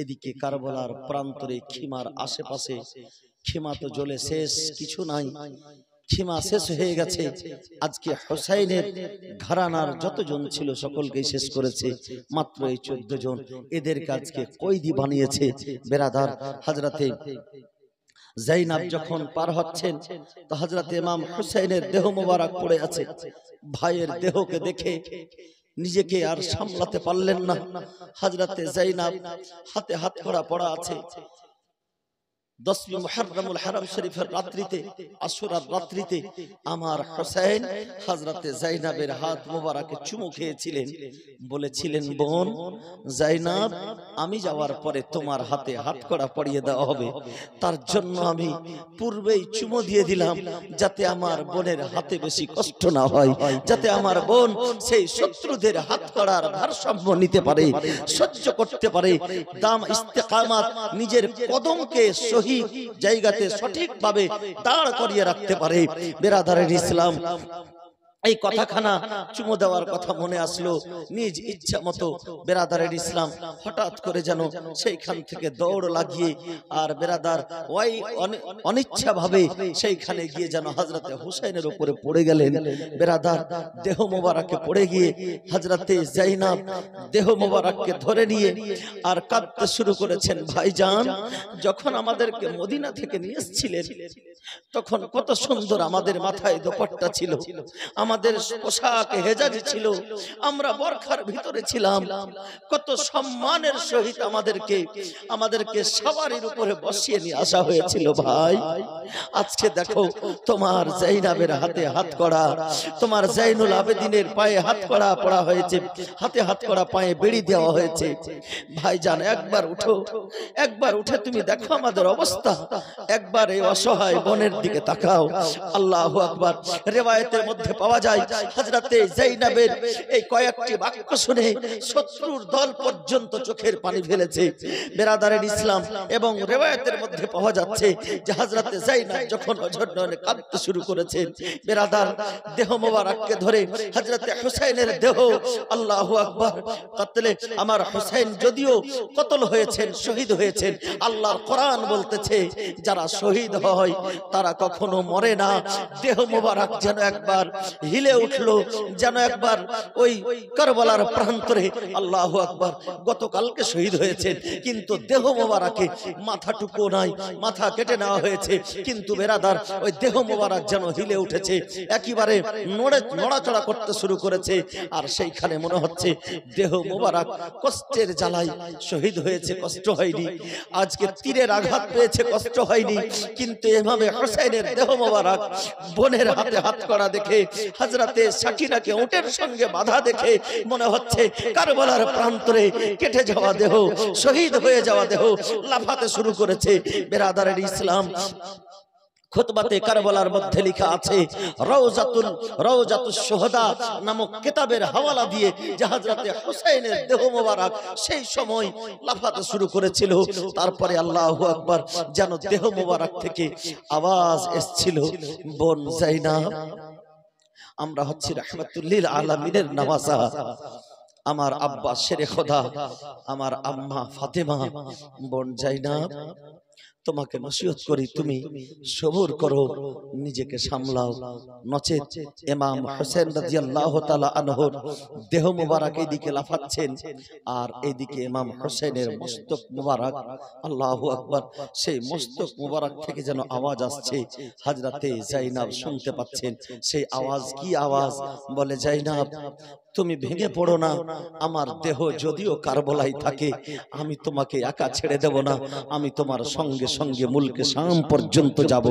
এদিকে কারবালার প্রান্তরে খিমার আশেপাশে, খিমা তো জ্বলে শেষ, কিছু নাই, খিমা শেষ হয়ে গেছে। আজকে হোসাইনের ঘরানার যতজন ছিল সকলকেই শেষ করেছে, মাত্র এই 14 জন, এদেরকে আজকে কয়েদি বানিয়েছে। বেরাদার, হযরতে যায়েনব যখন পার হচ্ছেন, তো হযরতে ইমাম হুসাইনের দেহ মোবারক পড়ে আছে। ভাইয়ের দেহকে দেখে নিজেকে আর সামলাতে পারলেন না। হযরতে যায়েনব হাতে হাত করা পড়া আছে, 10वीं मुहर्रमुल हरम शरीफের রাত্রিতে আশুরার রাত্রিতে আমার হোসেন হযরতে যায়েনাবের হাত মোবারকে চুমু খেয়েছিলেন, বলেছিলেন বোন যায়েনাব আমি যাওয়ার পরে তোমার হাতে হাতকড়া পরিয়ে দেওয়া হবে, তার জন্য আমি পূর্বেই চুমু দিয়ে দিলাম যাতে আমার বোনের হাতে বেশি কষ্ট না হয়, যাতে আমার বোন সেই শত্রুদের হাতকড়ার ভারসাম্য নিতে পারে, সহ্য করতে পারে, দাম ইস্তেকামাত নিজের কদমকে সহি জায়গাতে সঠিকভাবে দাঁড় করিয়ে রাখতে পারে। বেরাদারের ইসলাম, এই কথাখানা চুমু দেওয়ার কথা মনে আসলো, নিজ ইচ্ছা মতো বেরাদারের ইসলাম হঠাৎ করে যেন সেইখান থেকে দৌড় লাগিয়ে আর বেরাদার ওই অনিচ্ছাভাবে সেইখানে গিয়ে যেন হযরতে হুসাইনের উপরে পড়ে গেলেন। বেরাদার দেহ মোবারকে পড়ে গিয়ে হযরতে যায়েনাব দেহ মোবারককে ধরে নিয়ে আর কাঁদতে শুরু করেছেন। ভাইজান যখন আমাদেরকে মদিনা থেকে নিয়ে এসেছিলেন তখন কত সুন্দর আমাদের মাথায় দোপাট্টা ছিল, আমাদের পোশাক হেজাজি ছিল, আমরা বরখার ভিতরে ছিলাম, কত সম্মানের সহিত আমাদেরকে সবারির উপরে বসিয়ে নিয়ে আসা হয়েছিল। ভাই আজকে দেখো তোমার যায়েনাবের হাতে হাতকড়া, তোমার যায়নুল আবেদিনের পায়ে হাতকড়া পড়া হয়েছে, হাতে হাতকড়া পায়ে বেড়ি দেওয়া হয়েছে। ভাইজান একবার উঠো, একবার উঠে তুমি দেখো আমাদের অবস্থা, একবার এই অসহায় বোনের দিকে তাকাও। আল্লাহু আকবার। রিওয়ায়াতের মধ্যে পাওয়া যায় হযরতে যায়েনাবের এই কয়েকটি বাক্য শুনে শত্রুর দল পর্যন্ত চোখের পানি ফেলেছে। বেরাদারের ইসলাম, এবং রিওয়ায়াতের মধ্যে পাওয়া যাচ্ছে যে হযরতে যায়েনাব যখন অঝরনয়নে কাঁদতে শুরু করেছেন, বেরাদার দেহ মোবারককে ধরে হযরতে হুসাইনের দেহ, আল্লাহু আকবার, কাতলে আমার হুসাইন যদিও কতল হয়েছেন, শহীদ হয়েছেন, আল্লাহর কোরআন বলতেছে যারা শহীদ হয় তারা কখনো মরে না। দেহ মোবারক যেন একবার হিলে উঠলো, যেন একবার ওই কারবালার প্রান্তরে, আল্লাহু আকবার, গতকালকে শহীদ হয়েছেন কিন্তু দেহ মোবারকে মাথাটুকু নাই, মাথা কেটে নেওয়া হয়েছে, কিন্তু বেরাদার ওই দেহ মোবারক যেন হিলে উঠেছে, একেবারে নড়াচড়া করতে শুরু করেছে। আর সেইখানে মনে হচ্ছে দেহ মোবারক কষ্টের জ্বালায় শহীদ হয়েছে, কষ্ট হয়নি। আজকে তীরের আঘাত পেয়েছে, কষ্ট হয়নি, কিন্তু এভাবে হুসাইনের দেহ মোবারক বোনের হাতে হাতকড়া দেখে, হযরতে সাকিনাকে উটের সঙ্গে বাঁধা দেখে মনে হচ্ছে কারবালার প্রান্তরে কেটে যাওয়া দেহ, শহীদ হয়ে যাওয়া দেহ লাফাতে শুরু করেছে। বেরাদারের ইসলাম, খুতবাতে কারবালার মধ্যে লেখা আছে রওজাতুশ শুহাদা নামক কিতাবের হাওয়ালা দিয়ে যে হযরতে হুসাইনের দেহ মোবারক সেই সময় লাফাতে শুরু করেছিল। তারপরে আল্লাহু আকবার, যেন দেহ মোবারক থেকে আওয়াজ এসেছিল, বোন যায়েনাব আমরা হচ্ছি রাহমাতুল লিল আলামিনের নওয়াজা, আমার আব্বা শেরে খোদা, আমার আম্মা ফাতেমা, বোন যায়েনাব তোমাকে নসিহত করি তুমি সবর করো, নিজেকে সামলাও, নচেত ইমাম হোসেন রাদিয়াল্লাহু তাআলা আনহুর দেহ মোবারক এইদিকে লাফাচ্ছেন আর এইদিকে ইমাম হোসেনের মস্তক মোবারক, আল্লাহু আকবার, সেই মস্তক মোবারক থেকে যেন আওয়াজ আসছে। হযরতে যায়েনাব শুনতে পাচ্ছেন সেই আওয়াজ। কি আওয়াজ? বলে যায়েনাব তুমি ভেঙে পড়ো না, আমার দেহ যদিও কারবালায় থাকে আমি তোমাকে একা ছেড়ে দেব না, আমি তোমার সঙ্গে সঙ্গে মুলকে শাম পর্যন্ত যাব,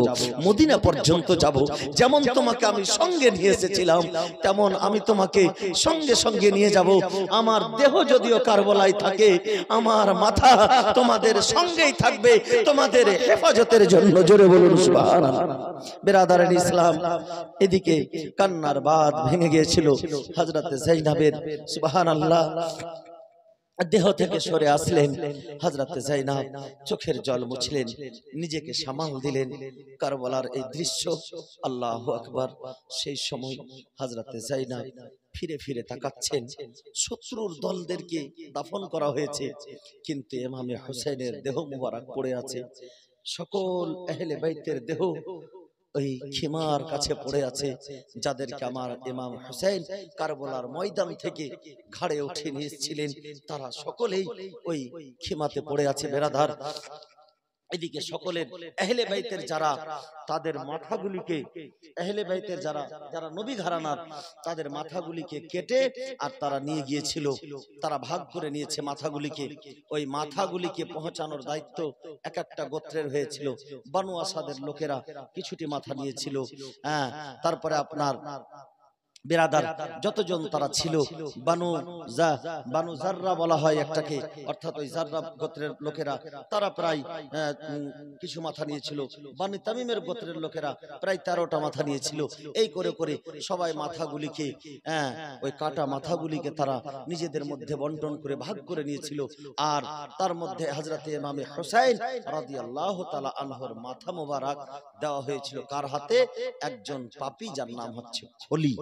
মদিনা পর্যন্ত যাব। যেমন তোমাকে আমি সঙ্গে নিয়ে এসেছিলাম তেমন আমি তোমাকে সঙ্গে সঙ্গে নিয়ে যাব। আমার দেহ যদিও কারবালায় থাকে আমার মাথা তোমাদের সঙ্গেই থাকবে তোমাদের হেফাজতের জন্য। জোরে বলুন সুবহানাল্লাহ। বেরাদারের ইসলাম, এদিকে কান্নার বাঁধ ভেঙে গিয়েছিল হযরতে যায়েনাবের। সুবহানাল্লাহ। দেহ থেকে সরে আসলেন হযরতে যায়েনাব, চোখের জল মুছলেন, নিজেকে সামাল দিলেন। কারবালার এই দৃশ্য, আল্লাহু আকবার, সেই সময় হযরতে যায়েনাব ফিরে ফিরে তাকাচ্ছেন। শত্রুর দলদেরকে দাফন করা হয়েছে কিন্তু ইমামে হোসেনের দেহ মোবারক পড়ে আছে। সকল আহলে বাইতের দেহ ওই খিমার কাছে পড়ে আছে, যাদেরকে আমার ইমাম হোসেন কারবালার ময়দান থেকে ঘাড়ে উঠে নিয়েছিলেন, তারা সকলেই ওই খিমাতে পড়ে আছে। বেরাদার এদিকে সকলের আহলে বাইতের যারা তাদের মাথাগুলিকে, আহলে বাইতের যারা যারা নবী ঘরানার, তাদের মাথাগুলিকে কেটে আর তারা নিয়ে গিয়েছিল, তারা ভাগ করে নিয়েছে মাথাগুলিকে। ওই মাথাগুলিকে পৌঁছানোর দায়িত্ব এক একটা গোত্রের হয়েছিল। বানু আসাদের লোকেরা কিছুটি মাথা নিয়েছিল, হ্যাঁ। তারপরে আপনার বিরাদার যতজন তারা ছিল, বানু জাররা বলা হয় একটাকে, অর্থাৎ ওই জাররা গোত্রের লোকেরা তারা প্রায় কিছু মাথা নিয়েছিল। বানু তামিমের গোত্রের লোকেরা প্রায় 13টা মাথা নিয়েছিল। এই করে করে সবাই মাথাগুলিকে, ওই কাটা মাথাগুলিকে তারা নিজেদের মধ্যে বন্টন করে ভাগ করে নিয়েছিল। আর তার মধ্যে হযরতে ইমামে হুসাইন রাদিয়াল্লাহু তাআলা আনহুর মাথা মোবারক দেওয়া হয়েছিল কার হাতে? একজন পাপী যার নাম হচ্ছে খলি।